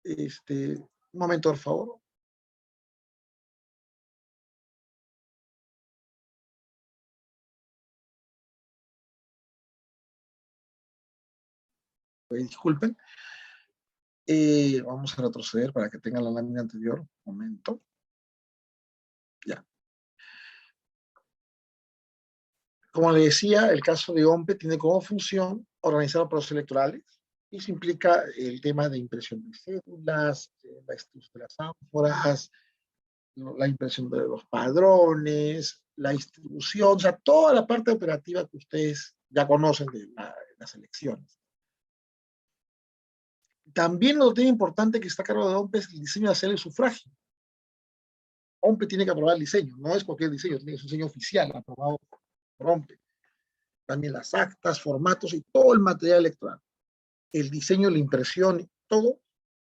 un momento, por favor. Disculpen. Vamos a retroceder para que tengan la lámina anterior. Un momento. Ya. Como le decía, el caso de OMPE tiene como función organizar los procesos electorales. Y eso implica el tema de impresión de cédulas, la distribución de las ánforas, la impresión de los padrones, la distribución, o sea, toda la parte operativa que ustedes ya conocen de las elecciones. También lo que es importante que está a cargo de OMPE es el diseño de hacer el sufragio. OMPE tiene que aprobar el diseño, no es cualquier diseño, tiene que ser un diseño oficial aprobado por OMPE. También las actas, formatos y todo el material electoral. El diseño, la impresión, todo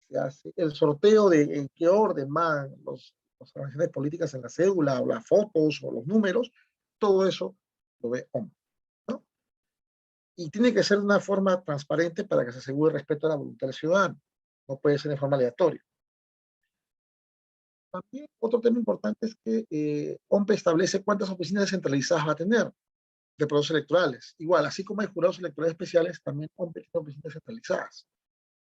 se hace. El sorteo de en qué orden van las organizaciones políticas en la cédula, o las fotos, o los números, todo eso lo ve OMPE, ¿no? Y tiene que ser de una forma transparente para que se asegure el respeto a la voluntad del ciudadano. No puede ser de forma aleatoria. También otro tema importante es que OMPE establece cuántas oficinas descentralizadas va a tener de procesos electorales. Igual, así como hay jurados electorales especiales, también OMPE tiene oficinas descentralizadas,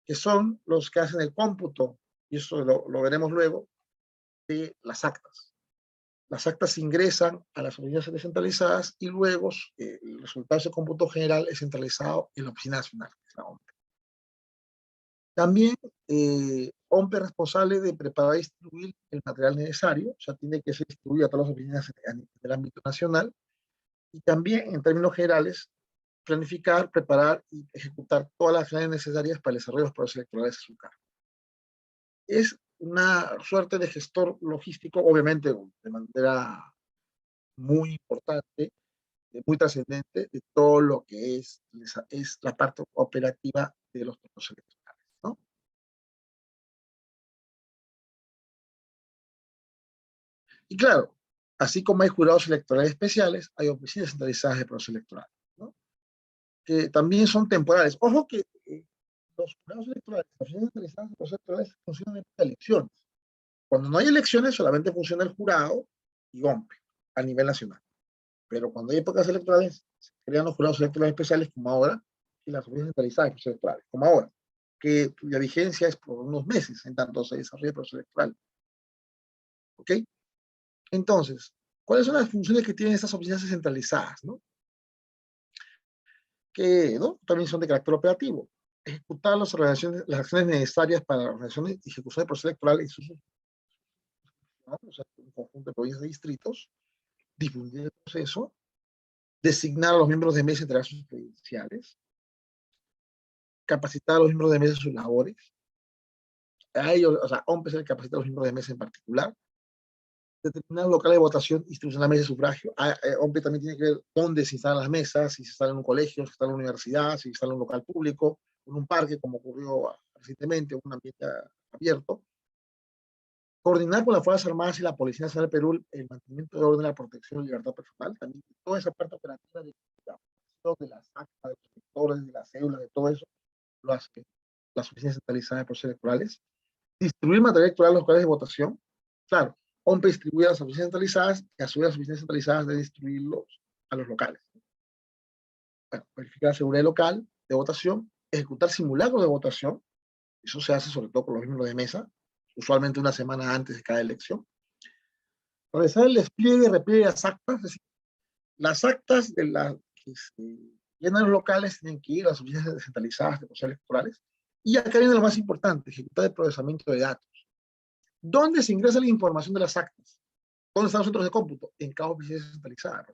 que son los que hacen el cómputo, y eso lo veremos luego, de las actas. Las actas ingresan a las oficinas descentralizadas y luego el resultado de ese cómputo general es centralizado en la Oficina Nacional, que es la OMPE. También OMPE es responsable de preparar y distribuir el material necesario, o sea, tiene que ser distribuido a todas las oficinas del ámbito nacional, y también, en términos generales, planificar, preparar y ejecutar todas las acciones necesarias para el desarrollo de los procesos electorales a su cargo. Es una suerte de gestor logístico, obviamente de manera muy importante, muy trascendente de todo lo que es la parte operativa de los procesos electorales, ¿no? Y claro, así como hay jurados electorales especiales, hay oficinas centralizadas de procesos electorales, ¿no? Que también son temporales. Ojo que los jurados electorales, las oficinas centralizadas de procesos electorales funcionan en elecciones. Cuando no hay elecciones, solamente funciona el jurado y OMPE a nivel nacional. Pero cuando hay épocas electorales, se crean los jurados electorales especiales como ahora, y las oficinas centralizadas de procesos electorales, como ahora, que la vigencia es por unos meses, en tanto se desarrolla el proceso electoral. ¿Ok? Entonces, ¿cuáles son las funciones que tienen estas oficinas centralizadas? ¿No? Que ¿no? También son de carácter operativo. Ejecutar las acciones necesarias para la organización y ejecución del proceso electoral en sus, ¿no? O sea, un conjunto de provincias y distritos, difundir el proceso, designar a los miembros de mesa y entregar sus credenciales, capacitar a los miembros de mesa en sus labores, a ellos, o sea, OMPE se capacita a los miembros de mesa en particular, determinar locales de votación, institucional mesa de sufragio. OMPE también tiene que ver dónde se instalan las mesas, si se instala en un colegio, si se instala en una universidad, si se instala en un local público, en un parque, como ocurrió recientemente, en un ambiente abierto. Coordinar con las Fuerzas Armadas y la Policía Nacional de Perú el mantenimiento de orden, la protección y libertad personal, también toda esa parte operativa de las actas, de los sectores, de las cédulas, de todo eso, lo hace las oficinas centralizadas de procesos electorales. Distribuir material electoral a los locales de votación. Claro, OMPE distribuye a las oficinas centralizadas y a su vez las oficinas centralizadas de distribuirlos a los locales. Bueno, verificar la seguridad local de votación, ejecutar simulacros de votación, eso se hace sobre todo con los miembros de mesa, usualmente una semana antes de cada elección. Realizar el despliegue y repliegue de las actas, es decir, las actas de las que se llenan los locales tienen que ir a las oficinas descentralizadas de procesos electorales. Y acá viene lo más importante, ejecutar el procesamiento de datos. ¿Dónde se ingresa la información de las actas? ¿Dónde están los centros de cómputo? En cada oficina descentralizada.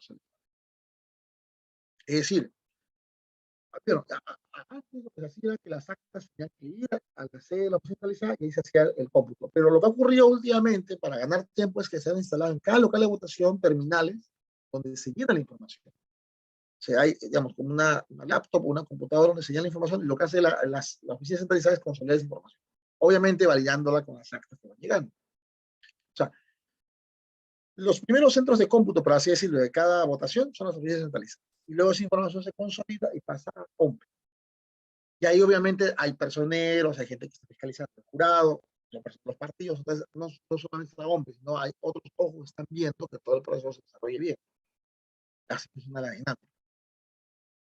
Es decir, antes lo que se hacía era que las actas tenían que ir a la sede de la oficina centralizada y ahí se hacía el cómputo. Pero lo que ha ocurrido últimamente para ganar tiempo es que se han instalado en cada local de votación terminales donde se llena la información. O sea, hay, digamos, como una laptop o una computadora donde se llena la información y lo que hace las oficinas centralizadas es consolidar esa información. Obviamente validándola con las actas que van llegando. O sea, los primeros centros de cómputo, por así decirlo, de cada votación son las oficinas centralizadas. Y luego esa información se consolida y pasa a OMPE. Y ahí obviamente hay personeros, hay gente que está fiscalizando el jurado, los partidos, entonces no solamente está OMPE, sino hay otros ojos que están viendo que todo el proceso se desarrolle bien. Así funciona la dinámica.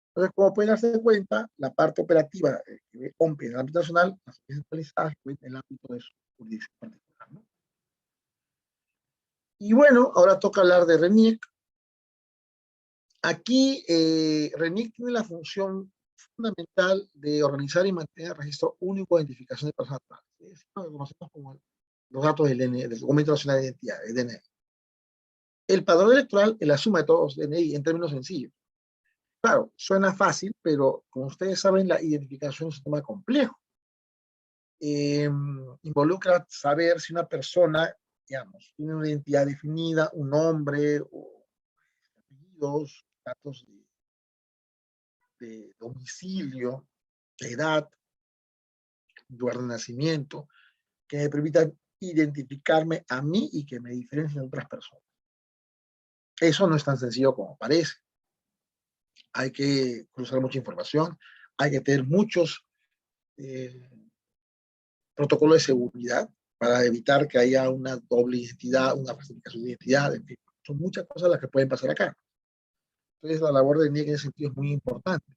Entonces, como pueden darse cuenta, la parte operativa de OMPE en el ámbito nacional, las oficinas centralizadas en el ámbito de su jurisdicción particular, ¿no? Y bueno, ahora toca hablar de RENIEC. Aquí RENIEC tiene la función fundamental de organizar y mantener el registro único de identificación de personas naturales. Es lo que conocemos como los datos del DNI, del Documento Nacional de Identidad, el DNI. El padrón electoral es la suma de todos los DNI en términos sencillos. Claro, suena fácil, pero como ustedes saben, la identificación es un tema complejo. Involucra saber si una persona, digamos, tiene una identidad definida, un nombre, o apellidos, datos de domicilio, de edad, lugar de nacimiento, que me permitan identificarme a mí y que me diferencien de otras personas. Eso no es tan sencillo como parece. Hay que cruzar mucha información, hay que tener muchos protocolos de seguridad para evitar que haya una doble identidad, una falsificación de identidad, en fin. Son muchas cosas las que pueden pasar acá. Entonces, la labor de NIEC en ese sentido es muy importante,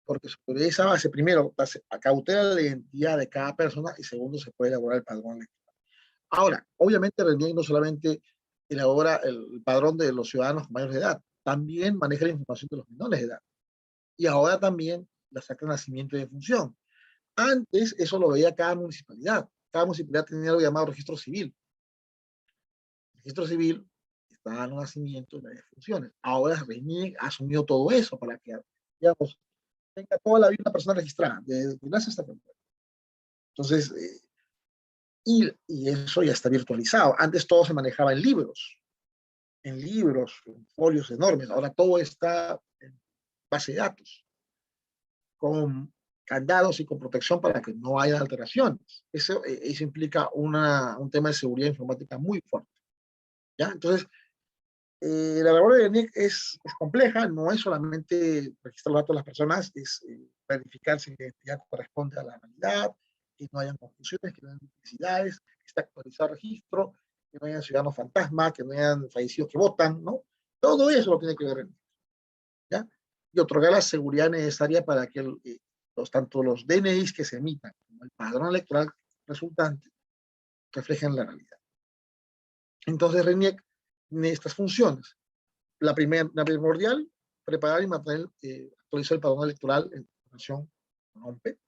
porque sobre esa base, primero, cautela la identidad de cada persona y segundo, se puede elaborar el padrón electoral. Ahora, obviamente, el NIEC no solamente elabora el padrón de los ciudadanos mayores de edad, también maneja la información de los menores de edad. Y ahora también la actas de nacimiento y de función. Antes eso lo veía cada municipalidad. Cada municipalidad tenía lo llamado registro civil. El registro civil está en los nacimientos y las funciones. Ahora RENIEC ha asumido todo eso para que, digamos, tenga toda la vida una persona registrada, desde nace hasta que muere. Entonces, y eso ya está virtualizado. Antes todo se manejaba en folios enormes. Ahora todo está en base de datos, con candados y con protección para que no haya alteraciones. Eso implica un tema de seguridad informática muy fuerte. ¿Ya? Entonces, la labor de NIC es compleja, no es solamente registrar los datos de las personas, es verificar si la identidad corresponde a la realidad, que no hayan confusiones, que no hayan duplicidades, que esté actualizado el registro, que no hayan ciudadanos fantasma, que no hayan fallecidos que votan, ¿no? Todo eso lo tiene que ver RENIEC, ¿ya? Y otorgar la seguridad necesaria para que tanto los DNIs que se emitan como el padrón electoral resultante reflejen la realidad. Entonces, RENIEC tiene estas funciones. La primordial, preparar y mantener, actualizar el padrón electoral en relación con OMPE.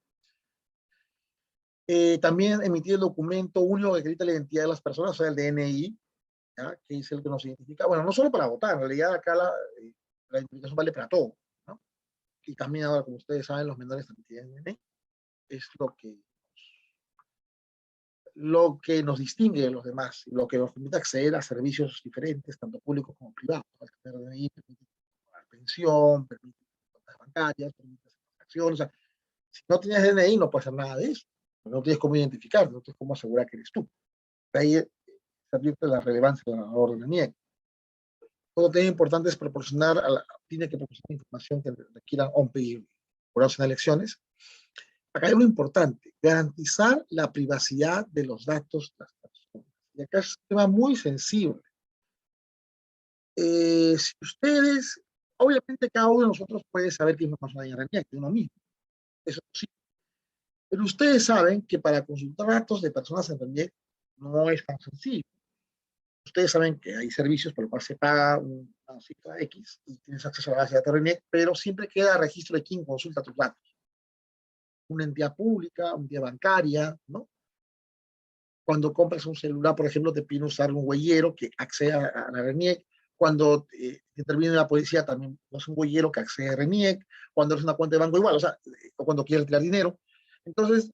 También emitir el documento único que acredita la identidad de las personas, o sea, el DNI, ¿ya? Que es el que nos identifica. Bueno, no solo para votar, en realidad acá la identificación vale para todo, ¿no? Y también ahora, como ustedes saben, los menores también tienen DNI. Es lo que nos distingue de los demás, lo que nos permite acceder a servicios diferentes, tanto públicos como privados. El DNI permite pagar pensión, permite cuentas bancarias, permite hacer transacciones. O sea, si no tienes DNI, no puedes hacer nada de eso. No tienes cómo identificar, no tienes cómo asegurar que eres tú. De ahí se advierte la relevancia de la orden de NIEC. Otro tema importante es tiene que proporcionar información que requieran OMPE y jurados en elecciones. Acá hay lo importante, garantizar la privacidad de los datos de las personas. Y acá es un tema muy sensible. Si ustedes, obviamente cada uno de nosotros puede saber qué información hay en RENIEC, de uno mismo. Eso sí. Pero ustedes saben que para consultar datos de personas en RENIEC no es tan sencillo. Ustedes saben que hay servicios por los cuales se paga una cifra X y tienes acceso a la base de datos RENIEC, pero siempre queda registro de quién consulta tus datos. Una entidad pública, una entidad bancaria, ¿no? Cuando compras un celular, por ejemplo, te piden usar un huellero que acceda a la RENIEC. Cuando interviene la policía, también es un huellero que accede a RENIEC. Cuando es una cuenta de banco, igual, o sea, o cuando quieres retirar dinero. Entonces,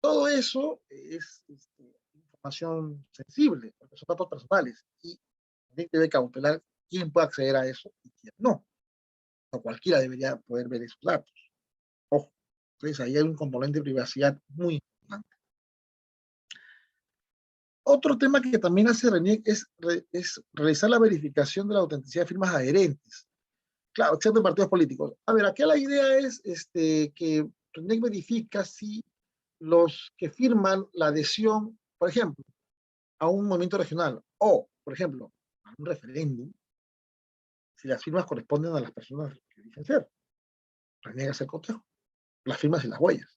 todo eso es información sensible, porque son datos personales. Y debe cautelar quién puede acceder a eso y quién no. O cualquiera debería poder ver esos datos. Ojo, entonces ahí hay un componente de privacidad muy importante. Otro tema que también hace RENIEC es realizar la verificación de la autenticidad de firmas adherentes. Claro, excepto partidos políticos. A ver, aquí la idea es que RENIEC verifica si los que firman la adhesión, por ejemplo, a un movimiento regional o, por ejemplo, a un referéndum, si las firmas corresponden a las personas que dicen ser. RENIEC hace el cotejo, las firmas y las huellas.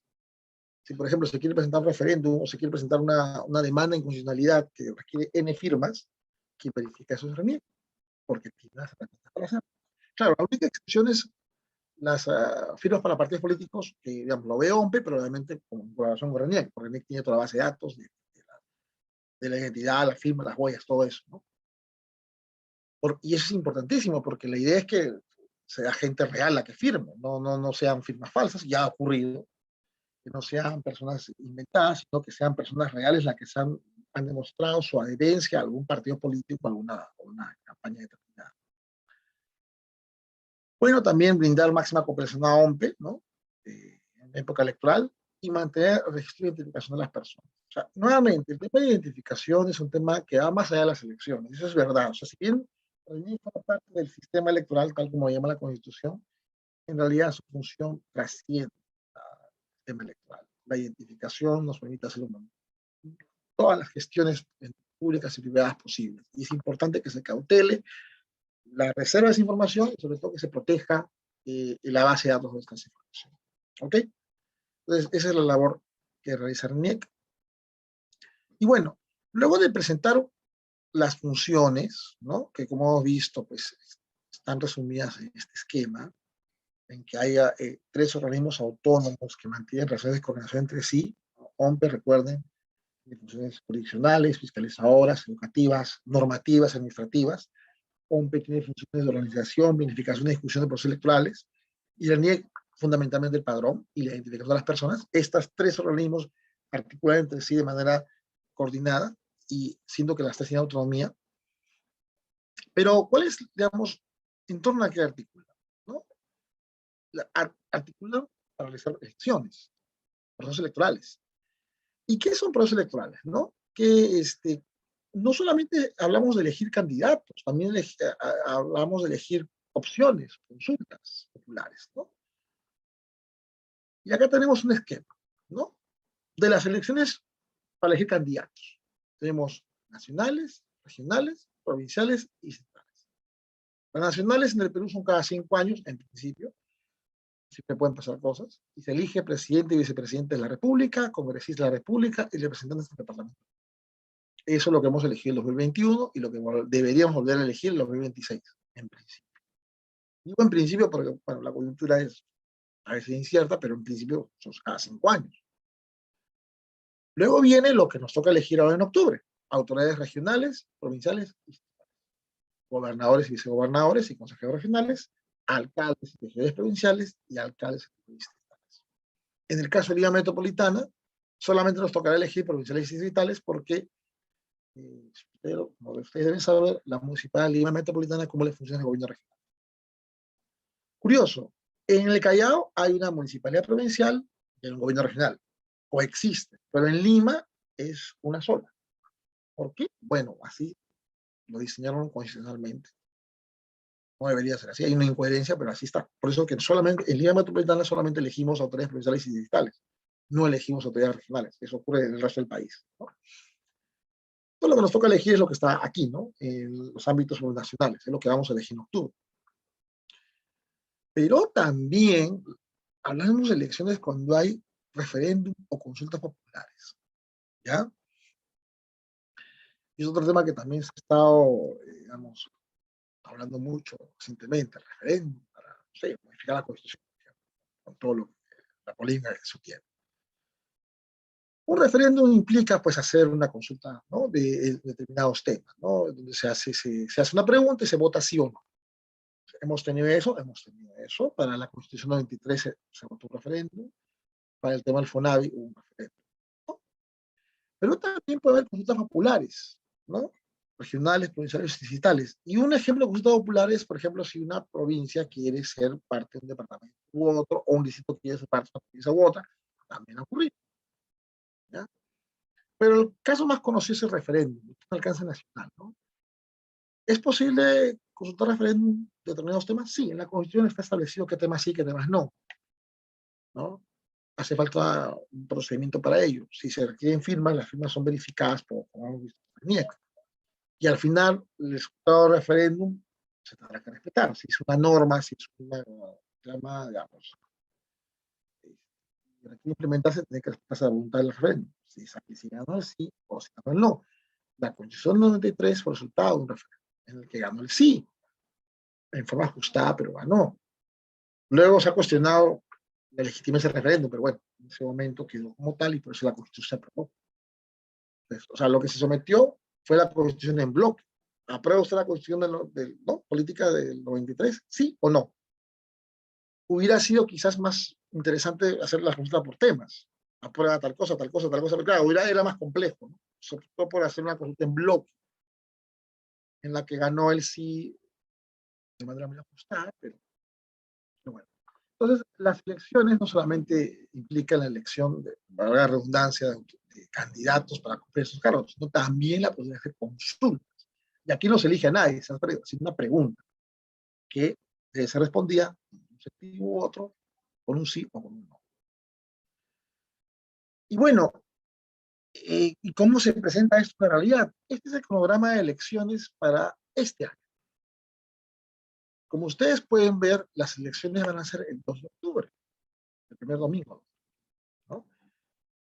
Si, por ejemplo, se quiere presentar un referéndum o se quiere presentar una demanda de inconstitucionalidad que requiere N firmas, quien verifica eso es RENIEC, porque tiene las herramientas para hacerlo. Claro, la única excepción es las firmas para partidos políticos, que digamos, lo ve OMPE, pero obviamente con colaboración con RENIEC, porque RENIEC tiene toda la base de datos de la identidad, la firma, las huellas, todo eso, ¿no? Y eso es importantísimo, porque la idea es que sea gente real la que firme, no sean firmas falsas, ya ha ocurrido, que no sean personas inventadas, sino que sean personas reales las que han demostrado su adherencia a algún partido político, a una campaña determinada. Bueno, también brindar máxima comprensión a OMPE, ¿no? En época electoral, y mantener el registro de identificación de las personas. O sea, nuevamente, el tema de identificación es un tema que va más allá de las elecciones, eso es verdad. O sea, si bien forma parte del sistema electoral, tal como llama la Constitución, en realidad su función trasciende el sistema electoral. La identificación nos permite hacer todas las gestiones públicas y privadas posibles. Y es importante que se cautele la reserva de esa información y sobre todo que se proteja la base de datos de esta información. ¿Ok? Entonces, esa es la labor que realiza RENIEC. Y bueno, luego de presentar las funciones, ¿no? Que como hemos visto, pues están resumidas en este esquema, en que haya 3 organismos autónomos que mantienen relaciones de coordinación entre sí. OMPE, recuerden, de funciones jurisdiccionales, fiscalizadoras, educativas, normativas, administrativas. OMPE tiene funciones de organización, planificación y discusión de procesos electorales, y la NIEC fundamentalmente el padrón y la identificación de las personas. Estas 3 organismos articulan entre sí de manera coordinada y siendo que las 3 tienen autonomía. Pero, ¿cuál es, digamos, en torno a qué articulan? ¿No? Articulan para realizar elecciones, procesos electorales. ¿Y qué son procesos electorales? ¿No? Que no solamente hablamos de elegir candidatos, también hablamos de elegir opciones, consultas populares, ¿no? Y acá tenemos un esquema, ¿no? De las elecciones para elegir candidatos. Tenemos nacionales, regionales, provinciales y centrales. Las nacionales en el Perú son cada 5 años, en principio, siempre pueden pasar cosas, y se elige presidente y vicepresidente de la República, congresista de la República y representantes del Parlamento. Eso es lo que hemos elegido en 2021 y lo que deberíamos volver a elegir en 2026, en principio. Digo en principio porque, bueno, la coyuntura es a veces incierta, pero en principio son cada 5 años. Luego viene lo que nos toca elegir ahora en octubre: autoridades regionales, provinciales, gobernadores y vicegobernadores y consejeros regionales, alcaldes y regidores provinciales y alcaldes y distritales. En el caso de Lima Metropolitana, solamente nos tocará elegir provinciales y distritales porque, pero, como ustedes deben saber, la Municipalidad de Lima Metropolitana, cómo le funciona el gobierno regional. Curioso, en el Callao hay una municipalidad provincial y un gobierno regional, coexiste, pero en Lima es una sola. ¿Por qué? Bueno, así lo diseñaron constitucionalmente. No debería ser así, hay una incoherencia, pero así está. Por eso que solamente en Lima Metropolitana solamente elegimos autoridades provinciales y distritales, no elegimos autoridades regionales. Eso ocurre en el resto del país, ¿no? Todo lo que nos toca elegir es lo que está aquí, ¿no? En los ámbitos nacionales, es lo que vamos a elegir en octubre. Pero también hablamos de elecciones cuando hay referéndum o consultas populares, ¿ya? Y es otro tema que también se ha estado, digamos, hablando mucho recientemente: el referéndum para, no sé, modificar la Constitución, con todo lo que, la polémica que eso tiene. Un referéndum implica, pues, hacer una consulta, ¿no?, de determinados temas, ¿no?, donde se hace una pregunta y se vota sí o no. Hemos tenido eso. Para la Constitución 93 se votó un referéndum, para el tema del FONAVI hubo un referéndum, ¿no? Pero también puede haber consultas populares, ¿no?, regionales, provinciales y distritales. Y un ejemplo de consulta popular es, por ejemplo, si una provincia quiere ser parte de un departamento u otro, o un distrito quiere ser parte de una provincia u otra, también ha ocurrido, ¿ya? Pero el caso más conocido es el referéndum, que tiene alcance nacional, ¿no? ¿Es posible consultar referéndum de determinados temas? Sí, en la Constitución está establecido qué temas sí, qué temas no, ¿no? Hace falta un procedimiento para ello. Si se requieren firmas, las firmas son verificadas como hemos visto en el NIEC. Y al final, el resultado del referéndum se tendrá que respetar. Si es una norma, si es una llama, digamos, requiere implementarse, tiene que respetarse la voluntad del referéndum. Si ganó el sí o si ganó el no. La Constitución 93 fue resultado de un referéndum en el que ganó el sí, en forma ajustada, pero ganó. Luego se ha cuestionado la legitimacia del referéndum, pero bueno, en ese momento quedó como tal y por eso la Constitución se aprobó. Entonces, o sea, lo que se sometió fue la Constitución en bloque. ¿Aprueba usted la Constitución ¿no?, política del 93? ¿Sí o no? Hubiera sido quizás más interesante hacer la consulta por temas. Aprueba tal cosa, tal cosa, tal cosa, pero claro, era más complejo, ¿no? Se optó por hacer una consulta en bloque, en la que ganó el sí de manera muy ajustada, pero bueno. Entonces, las elecciones no solamente implican la elección, valga la redundancia, de candidatos para cumplir esos cargos, sino también la posibilidad de hacer consultas. Y aquí no se elige a nadie, se hace una pregunta que se respondía en un sentido u otro, con un sí o con un no. Y bueno, ¿y cómo se presenta esto en la realidad? Este es el cronograma de elecciones para este año. Como ustedes pueden ver, las elecciones van a ser el 2 de octubre, el primer domingo, ¿no?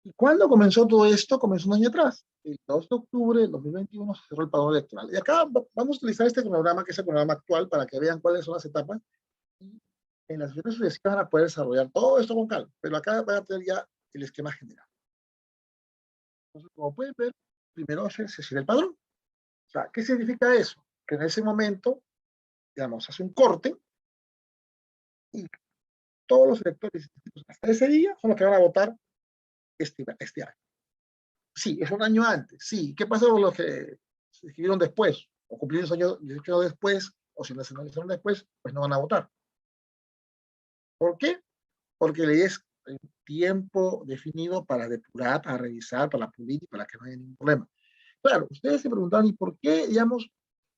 ¿Y cuándo comenzó todo esto? Comenzó un año atrás. El 2 de octubre del 2021 se cerró el padrón electoral. Y acá vamos a utilizar este cronograma, que es el cronograma actual, para que vean cuáles son las etapas. Y en las elecciones sucesivas van a poder desarrollar todo esto con calma. Pero acá van a tener ya el esquema general. Entonces, como pueden ver, primero se cierra el padrón. O sea, ¿qué significa eso? Que en ese momento, digamos, hace un corte y todos los electores hasta ese día son los que van a votar este año. Sí, es un año antes. Sí, ¿qué pasa con los que se inscribieron después o cumplieron 18 años después o si nacionalizaron después? Pues no van a votar. ¿Por qué? Porque le es tiempo definido para depurar, para revisar, para pulir y para que no haya ningún problema. Claro, ustedes se preguntan, ¿y por qué, digamos,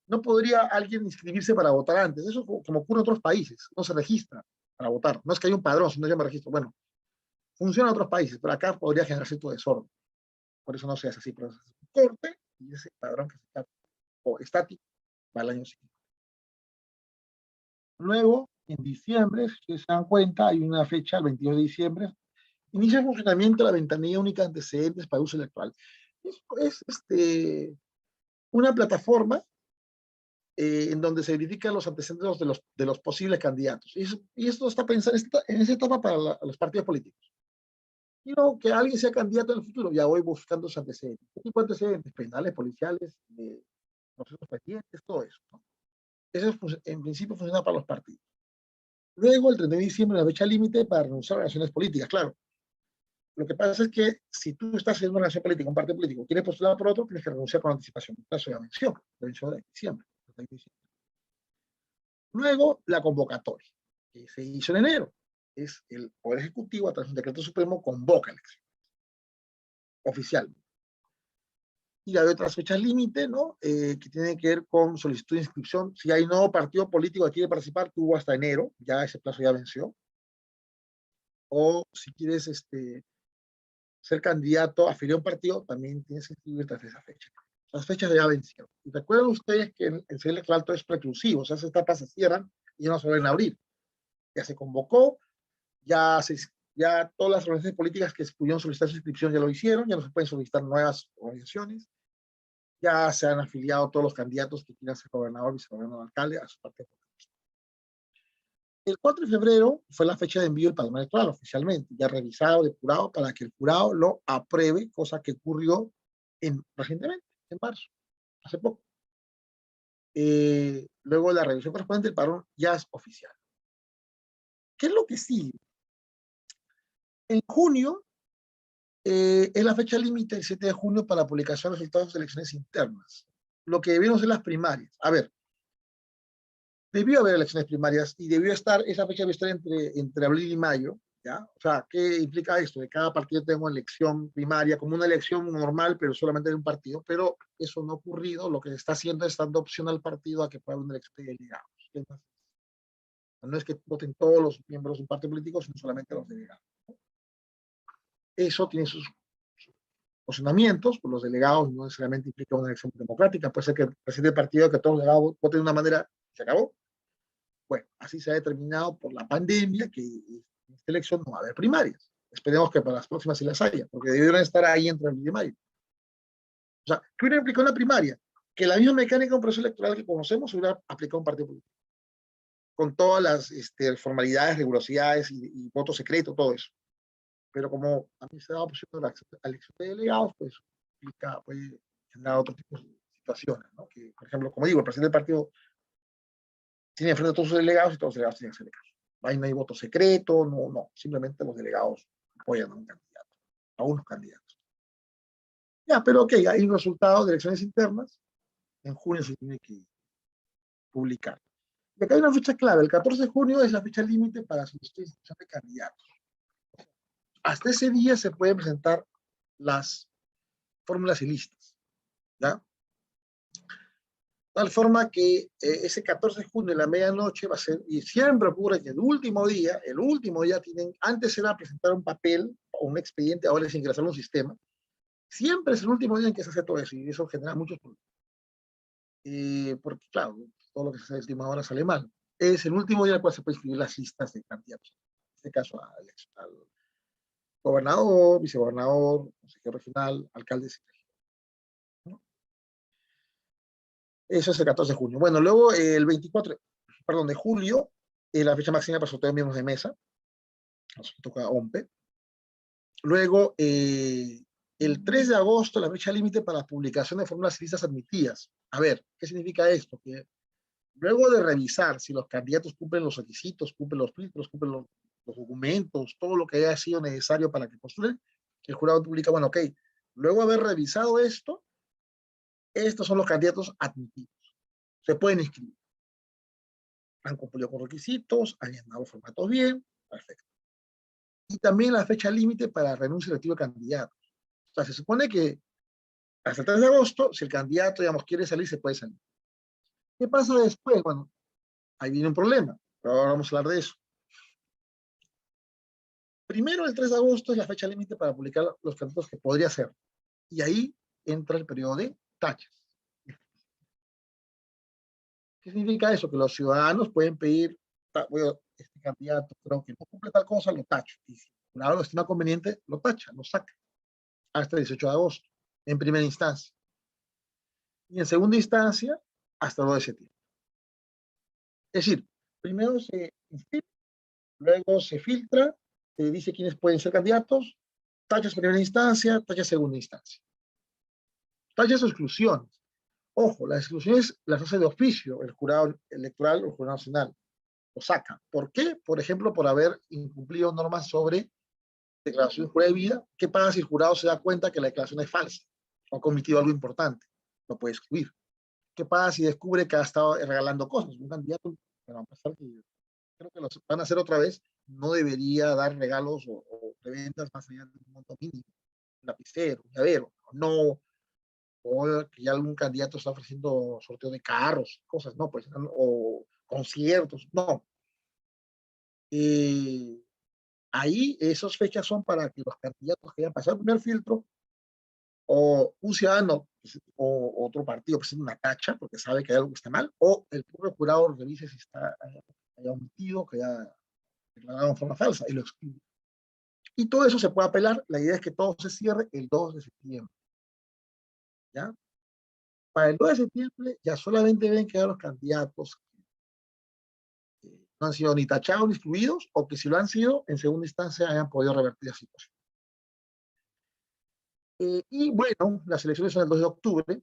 no podría alguien inscribirse para votar antes? Eso, como ocurre en otros países, no se registra para votar. No es que haya un padrón, sino yo me registro. Bueno, funciona en otros países, pero acá podría generar cierto desorden. Por eso no se hace así, pero es un corte y ese padrón que está estático para el año siguiente. Luego, en diciembre, si ustedes se dan cuenta, hay una fecha, el 22 de diciembre, inicia el funcionamiento de la ventanilla única de antecedentes para uso electoral. Es una plataforma en donde se verifican los antecedentes de los posibles candidatos. Y esto está pensado en esa etapa para los partidos políticos. Quiero que alguien sea candidato en el futuro, ya voy buscando sus antecedentes. ¿Qué tipo de antecedentes? Penales, policiales, procesos pendientes, todo eso, ¿no? Eso en principio funciona para los partidos. Luego, el 31 de diciembre, la fecha límite para renunciar a relaciones políticas. Claro, lo que pasa es que si tú estás haciendo una relación política, un partido político, quieres postular por otro, tienes que renunciar con anticipación. Eso ya venció de diciembre. Luego, la convocatoria, que se hizo en enero. Es el Poder Ejecutivo, a través de un decreto supremo, convoca elecciones oficialmente. Y hay otras fechas límite, ¿no? Que tienen que ver con solicitud de inscripción. Si hay nuevo partido político que quiere participar, tuvo hasta enero, ya ese plazo ya venció. O si quieres ser candidato, afiliar a un partido, también tienes que inscribirte hasta esa fecha. Las fechas ya vencieron. Y recuerden ustedes que el CL electoral todo es preclusivo, o sea, esas etapas se cierran y ya no se vuelven a abrir. Ya se convocó, ya todas las organizaciones políticas que pudieron solicitar su inscripción ya lo hicieron, ya no se pueden solicitar nuevas organizaciones, ya se han afiliado todos los candidatos que quieran ser gobernador, vicegobernador, alcalde a su partido. El 4 de febrero fue la fecha de envío del padrón electoral oficialmente, ya revisado, depurado, para que el jurado lo apruebe, cosa que ocurrió recientemente, en marzo, hace poco. Luego la revisión correspondiente del padrón ya es oficial. ¿Qué es lo que sigue? En junio es la fecha límite, el 7 de junio, para la publicación de resultados de elecciones internas. Lo que debieron ser las primarias. A ver, debió haber elecciones primarias y esa fecha debió estar entre abril y mayo, ¿ya? O sea, ¿qué implica esto? De cada partido tengo elección primaria, como una elección normal, pero solamente de un partido, pero eso no ha ocurrido. Lo que se está haciendo es dando opción al partido a que pueda haber una elección de delegados. No es que voten todos los miembros de un partido político, sino solamente los delegados. Eso tiene sus posicionamientos, pues los delegados no necesariamente implica una elección democrática, puede ser que el presidente del partido, que todos los delegados voten de una manera, se acabó. Bueno, así se ha determinado por la pandemia que en esta elección no va a haber primarias. Esperemos que para las próximas sí las haya, porque debieron estar ahí entre abril y mayo. O sea, ¿qué hubiera aplicado una primaria? Que la misma mecánica de un proceso electoral que conocemos hubiera aplicado un partido político, con todas las formalidades, rigurosidades y voto secreto, todo eso. Pero como a mí se da opción de la elección de delegados, pues puede generar otro tipo de situaciones, ¿no? Que, por ejemplo, como digo, el presidente del partido tiene frente a todos sus delegados y todos los delegados tienen que ser delegados. Ahí no hay voto secreto, no, simplemente los delegados apoyan a un candidato, a unos candidatos. Ya, pero ok, hay un resultado de elecciones internas, en junio se tiene que publicar. Y acá hay una fecha clave, el 14 de junio es la fecha límite para solicitud de candidatos. Hasta ese día se pueden presentar las fórmulas y listas, ¿ya? Tal forma que ese 14 de junio de la medianoche va a ser, y siempre ocurre que el último día antes era presentar un papel o un expediente, ahora es ingresar a un sistema, siempre es el último día en que se hace todo eso, y eso genera muchos problemas. Porque claro, todo lo que se hace de última hora sale mal. Es el último día en el cual se puede escribir las listas de candidatos, en este caso al gobernador, vicegobernador, consejero regional, alcaldes, ¿no? Eso es el 14 de junio. Bueno, luego el 24, perdón, de julio, la fecha máxima para sorteo de miembros de mesa, nos toca OMPE. Luego, el 3 de agosto, la fecha límite para la publicación de fórmulas y listas admitidas. A ver, ¿qué significa esto? Que luego de revisar si los candidatos cumplen los requisitos, cumplen los filtros, cumplen los documentos, todo lo que haya sido necesario para que postulen, el jurado publica, bueno, ok, luego de haber revisado esto, estos son los candidatos admitidos. Se pueden inscribir. Han cumplido con requisitos, han llenado los formatos bien, perfecto. Y también la fecha límite para renuncia y retiro de candidatos. O sea, se supone que hasta el 3 de agosto, si el candidato, digamos, quiere salir, se puede salir. ¿Qué pasa después? Bueno, ahí viene un problema, pero ahora vamos a hablar de eso. Primero, el 3 de agosto es la fecha límite para publicar los candidatos que podría ser. Y ahí entra el periodo de tachas. ¿Qué significa eso? Que los ciudadanos pueden pedir este candidato creo que no cumple tal cosa, lo tacho. Y si el jurado lo estima conveniente, lo tacha, lo saca hasta el 18 de agosto, en primera instancia. Y en segunda instancia, hasta el 2 de septiembre. Es decir, primero se inscribe, luego se filtra, se dice quiénes pueden ser candidatos, tachas primera instancia, tachas segunda instancia. Tachas o exclusiones. Ojo, las exclusiones las hace de oficio el jurado electoral o el jurado nacional. Lo saca. ¿Por qué? Por ejemplo, por haber incumplido normas sobre declaración de jurado de vida. ¿Qué pasa si el jurado se da cuenta que la declaración es falsa o ha cometido algo importante? Lo puede excluir. ¿Qué pasa si descubre que ha estado regalando cosas? Un candidato, bueno, a pesar que creo que lo van a hacer otra vez, no debería dar regalos o preventas más allá de un monto mínimo. Un lapicero, un llavero. No, o que ya algún candidato está ofreciendo sorteo de carros, cosas, no, pues, o conciertos, no. Ahí esas fechas son para que los candidatos que hayan pasado el primer filtro o un ciudadano o otro partido presente una tacha porque sabe que hay algo que está mal, o el propio jurado revise si está haya omitido, que haya declarado en forma falsa y lo excluye. Y todo eso se puede apelar. La idea es que todo se cierre el 2 de septiembre. ¿Ya? Para el 2 de septiembre ya solamente deben quedar los candidatos que no han sido ni tachados ni excluidos, o que si lo han sido, en segunda instancia hayan podido revertir la situación. Y bueno, las elecciones son el 2 de octubre,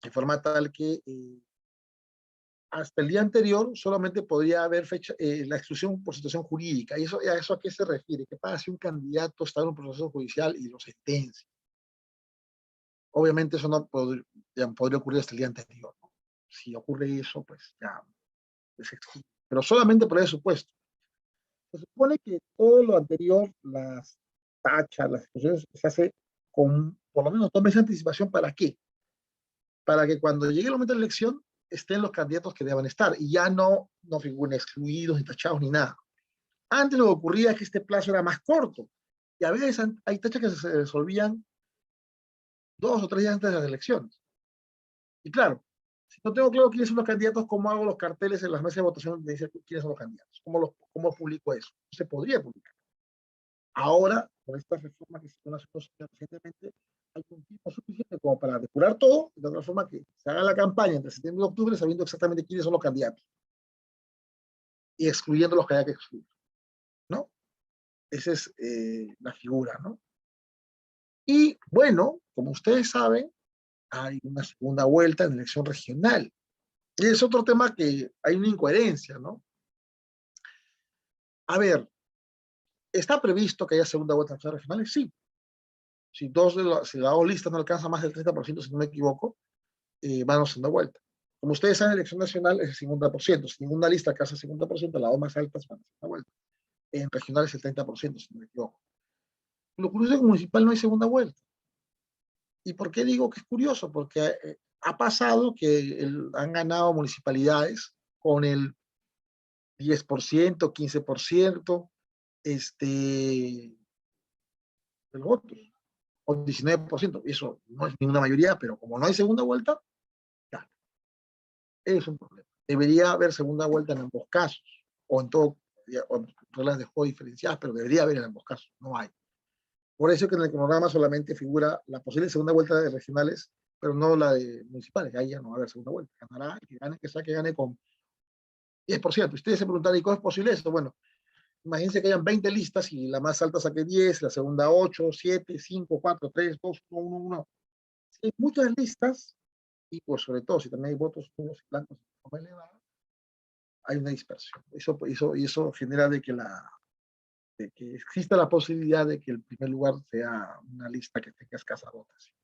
de forma tal que hasta el día anterior solamente podría haber fecha, la exclusión por situación jurídica. ¿Y eso a qué se refiere? ¿Qué pasa si un candidato está en un proceso judicial y lo sentencia? Obviamente eso no podría ocurrir hasta el día anterior, ¿no? Si ocurre eso, pues ya es excluido. Pero solamente por ese supuesto. Se supone que todo lo anterior, las tachas, las exclusiones, se hace con por lo menos 2 meses de anticipación. ¿Para qué? Para que cuando llegue el momento de la elección estén los candidatos que deban estar y ya no figuren excluidos, ni tachados, ni nada. Antes lo que ocurría es que este plazo era más corto y a veces hay tachas que se resolvían 2 o 3 días antes de las elecciones. Y claro, si no tengo claro quiénes son los candidatos, ¿cómo hago los carteles en las mesas de votación donde dice quiénes son los candidatos? ¿Cómo publico eso? No se podría publicar. Ahora, con esta reforma que se hizo recientemente, hay un tiempo suficiente como para depurar todo, de otra forma que se haga la campaña entre septiembre y octubre sabiendo exactamente quiénes son los candidatos y excluyendo los que haya que excluir, ¿no? Esa es la figura, ¿no? Y bueno, como ustedes saben, hay una segunda vuelta en elección regional. Y es otro tema que hay una incoherencia, ¿no? A ver, ¿está previsto que haya segunda vuelta en elecciones regionales? Sí. Si las dos listas no alcanzan más del 30%, si no me equivoco, van a segunda vuelta. Como ustedes saben, en elección nacional es el 50%. Si ninguna lista alcanza el 50%, las dos más altas van a segunda vuelta. En regional es el 30%, si no me equivoco. Lo curioso es que en municipal no hay segunda vuelta. ¿Y por qué digo que es curioso? Porque ha pasado que han ganado municipalidades con el 10%, 15% del voto, o 19%. Eso no es ninguna mayoría, pero como no hay segunda vuelta, claro, es un problema. Debería haber segunda vuelta en ambos casos, o en todo, o reglas de juego diferenciadas, pero debería haber en ambos casos, no hay. Por eso que en el cronograma solamente figura la posible segunda vuelta de regionales, pero no la de municipales. Ahí ya no va a haber segunda vuelta. Ganará el que gane, que gane con 10%. Ustedes se preguntarán, ¿y cómo es posible eso? Bueno, imagínense que hayan 20 listas y la más alta saque 10, la segunda 8, 7, 5, 4, 3, 2, 1, 1, 1. Si hay muchas listas, y por sobre todo si también hay votos nulos y blancos de forma elevada, hay una dispersión. Eso genera de que exista la posibilidad de que el primer lugar sea una lista que tenga escasa votación.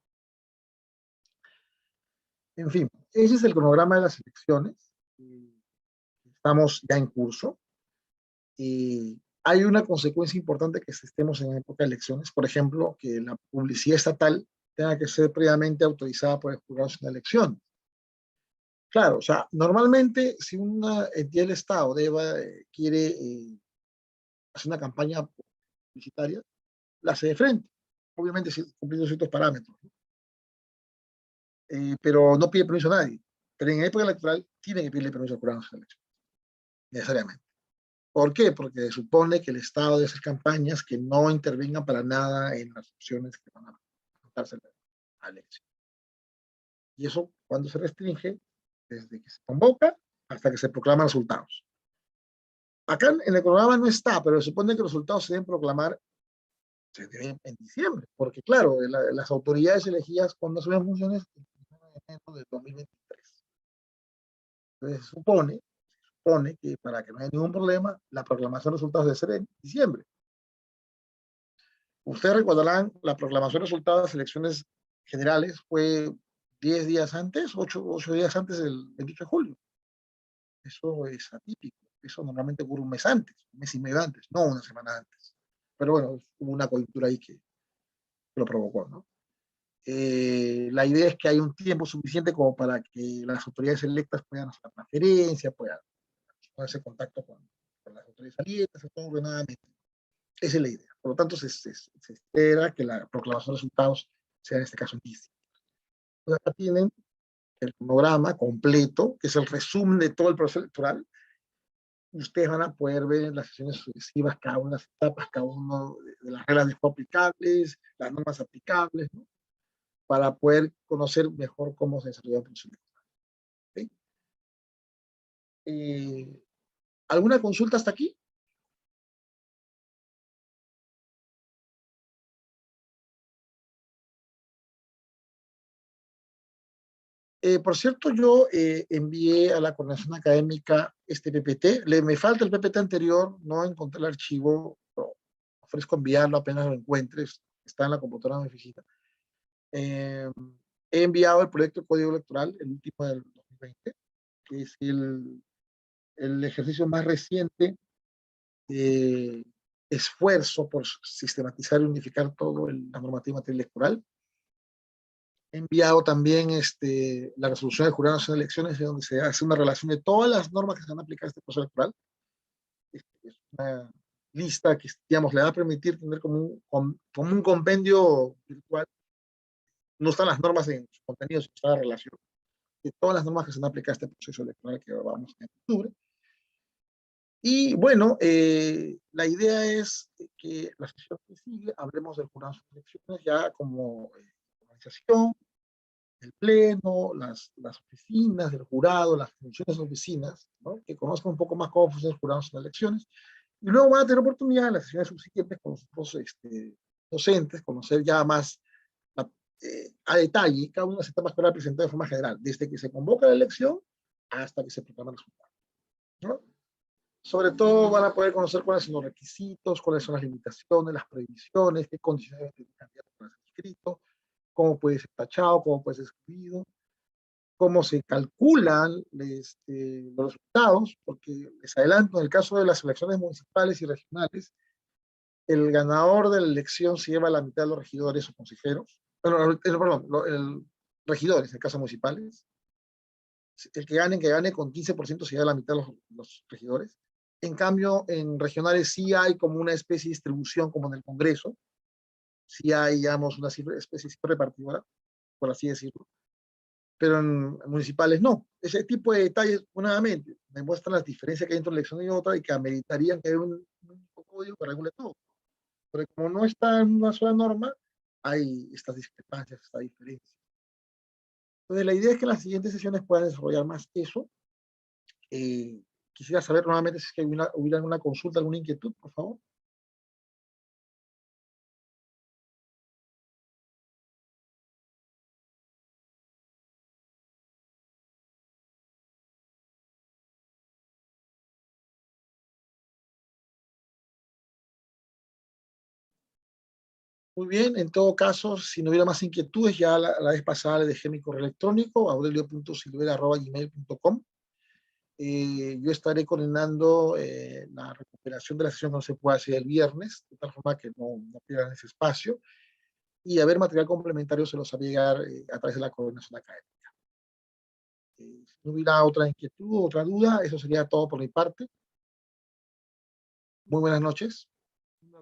En fin, ese es el cronograma de las elecciones. Estamos ya en curso. Hay una consecuencia importante que estemos en época de elecciones, por ejemplo, que la publicidad estatal tenga que ser previamente autorizada por el jurado de elección. Claro, o sea, normalmente si una entidad del Estado quiere hacer una campaña publicitaria, la hace de frente, obviamente cumpliendo ciertos parámetros, ¿no? Pero no pide permiso a nadie. Pero en época electoral tiene que pedirle permiso al jurado de elección. necesariamente. ¿Por qué? Porque se supone que el Estado debe hacer campañas que no intervengan para nada en las opciones que van a presentarse a la elección. Y eso, cuando se restringe, desde que se convoca hasta que se proclaman resultados. Acá en el programa no está, pero se supone que los resultados se deben proclamar en diciembre, porque claro, las autoridades elegidas cuando asumen funciones el 1 de enero de 2023. Entonces se supone que para que no haya ningún problema, la proclamación de resultados debe ser en diciembre. Ustedes recordarán, la proclamación de resultados de las elecciones generales fue 10 días antes, 8 días antes del 28 de julio. Eso es atípico. Eso normalmente ocurre un mes antes, un mes y medio antes, no una semana antes. Pero bueno, hubo una coyuntura ahí que lo provocó, ¿no? La idea es que hay un tiempo suficiente como para que las autoridades electas puedan hacer la transferencia, puedan ponerse en contacto con las autoridades salientes, todo ordenadamente. Esa es la idea. Por lo tanto, se espera que la proclamación de resultados sea en este caso en diciembre. Entonces, acá tienen el cronograma completo, que es el resumen de todo el proceso electoral. Ustedes van a poder ver en las sesiones sucesivas cada una de las etapas, cada una de las reglas de juego aplicables, las normas aplicables, ¿no? Para poder conocer mejor cómo se desarrolla el proceso electoral. ¿Okay? ¿Alguna consulta hasta aquí? Por cierto, yo envié a la coordinación académica este PPT. Me falta el PPT anterior, no encontré el archivo, pero ofrezco enviarlo apenas lo encuentres. Está en la computadora de mi oficina. He enviado el proyecto de código electoral, el último del 2020, que es el ejercicio más reciente de esfuerzo por sistematizar y unificar todo la normativa en materia electoral. He enviado también la resolución del Jurado Nacional de Elecciones, donde se hace una relación de todas las normas que se van a aplicar a este proceso electoral. Es una lista que, digamos, le va a permitir tener como un compendio virtual. No están las normas en sus contenidos, está la relación de todas las normas que se van a aplicar a este proceso electoral que vamos en octubre. Y bueno, la idea es que la sesión que sigue hablemos del Jurado Nacional de Elecciones ya como organización, el pleno, las oficinas del jurado, las funciones de oficinas, ¿no? Que conozcan un poco más cómo funcionan los jurados en las elecciones, y luego van a tener oportunidad en las sesiones subsiguientes con los otros docentes, conocer ya más a detalle cada una de las etapas que van a presentar de forma general, desde que se convoca la elección hasta que se proclama el resultado, ¿no? Sobre todo van a poder conocer cuáles son los requisitos, cuáles son las limitaciones, las prohibiciones, qué condiciones tiene el candidato para ser inscrito, cómo puede ser tachado, cómo puede ser excluido, cómo se calculan los resultados, porque les adelanto, en el caso de las elecciones municipales y regionales, el ganador de la elección se lleva la mitad de los regidores o consejeros, regidores, en el caso de municipales, el que gane con 15% se lleva la mitad de los regidores. En cambio, en regionales sí hay como una especie de distribución como en el Congreso, sí hay, digamos, una especie de repartidora, por así decirlo, pero en municipales no. Ese tipo de detalles, nuevamente, demuestran las diferencias que hay entre una elección y otra y que ameritarían que haya un único código que regule todo. Pero como no está en una sola norma, hay estas discrepancias, esta diferencia. Entonces, la idea es que en las siguientes sesiones puedan desarrollar más eso. Quisiera saber nuevamente si es que hubiera alguna consulta, alguna inquietud, por favor. Muy bien, en todo caso, si no hubiera más inquietudes, ya la vez pasada le dejé mi correo electrónico, aurelio.silvera@gmail.com. Yo estaré coordinando la recuperación de la sesión que no se puede hacer el viernes, de tal forma que no pierdan ese espacio, y a ver material complementario se los hará llegar a través de la coordinación académica. Si no hubiera otra inquietud, otra duda, eso sería todo por mi parte. Muy buenas noches.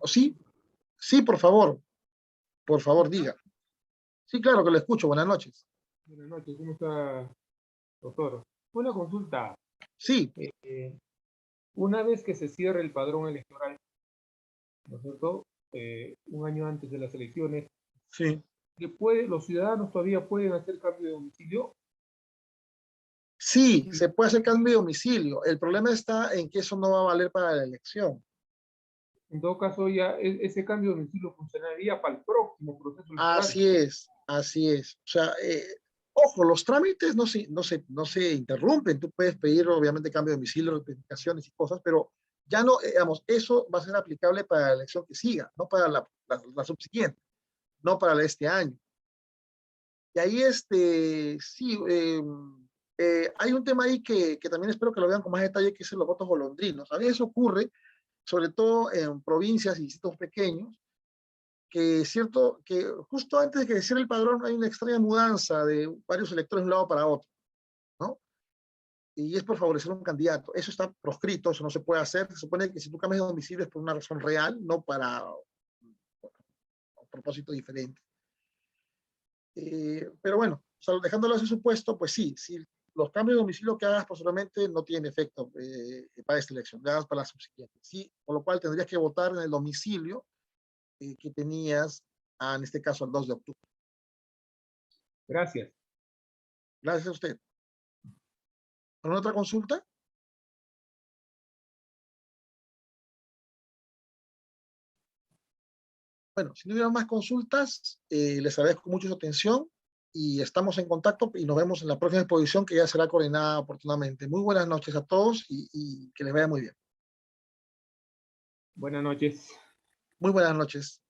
¿O sí? Sí, por favor, diga. Sí, claro que lo escucho. Buenas noches. Buenas noches, ¿cómo está, doctor? Una consulta. Sí. Una vez que se cierre el padrón electoral, ¿no es cierto? Un año antes de las elecciones, Sí. los ciudadanos todavía pueden hacer cambio de domicilio. Sí, se puede hacer cambio de domicilio. El problema está en que eso no va a valer para la elección. En todo caso, ya ese cambio de domicilio funcionaría para el próximo proceso electoral. Así es, así es. O sea, ojo, los trámites no se interrumpen. Tú puedes pedir, obviamente, cambio de domicilio, rectificaciones y cosas, pero ya no, digamos, eso va a ser aplicable para la elección que siga, no para la subsiguiente, no para este año. Y ahí, sí, hay un tema ahí que también espero que lo vean con más detalle, que es los votos golondrinos. A veces ocurre, sobre todo en provincias y distritos pequeños, que es cierto que justo antes de que se cierre el padrón hay una extraña mudanza de varios electores de un lado para otro, ¿no? Y es por favorecer a un candidato. Eso está proscrito, eso no se puede hacer. Se supone que si tú cambias de domicilio es por una razón real, no para un propósito diferente. Pero bueno, o sea, dejándolo a ese supuesto, pues sí, si los cambios de domicilio que hagas posteriormente no tienen efecto para esta elección, le hagas para la subsiguiente. Sí, por lo cual tendrías que votar en el domicilio que tenías, en este caso, el 2 de octubre. Gracias. Gracias a usted. ¿Alguna otra consulta? Bueno, si no hubiera más consultas, les agradezco mucho su atención y estamos en contacto y nos vemos en la próxima exposición que ya será coordinada oportunamente. Muy buenas noches a todos y que les vaya muy bien. Buenas noches. Muy buenas noches.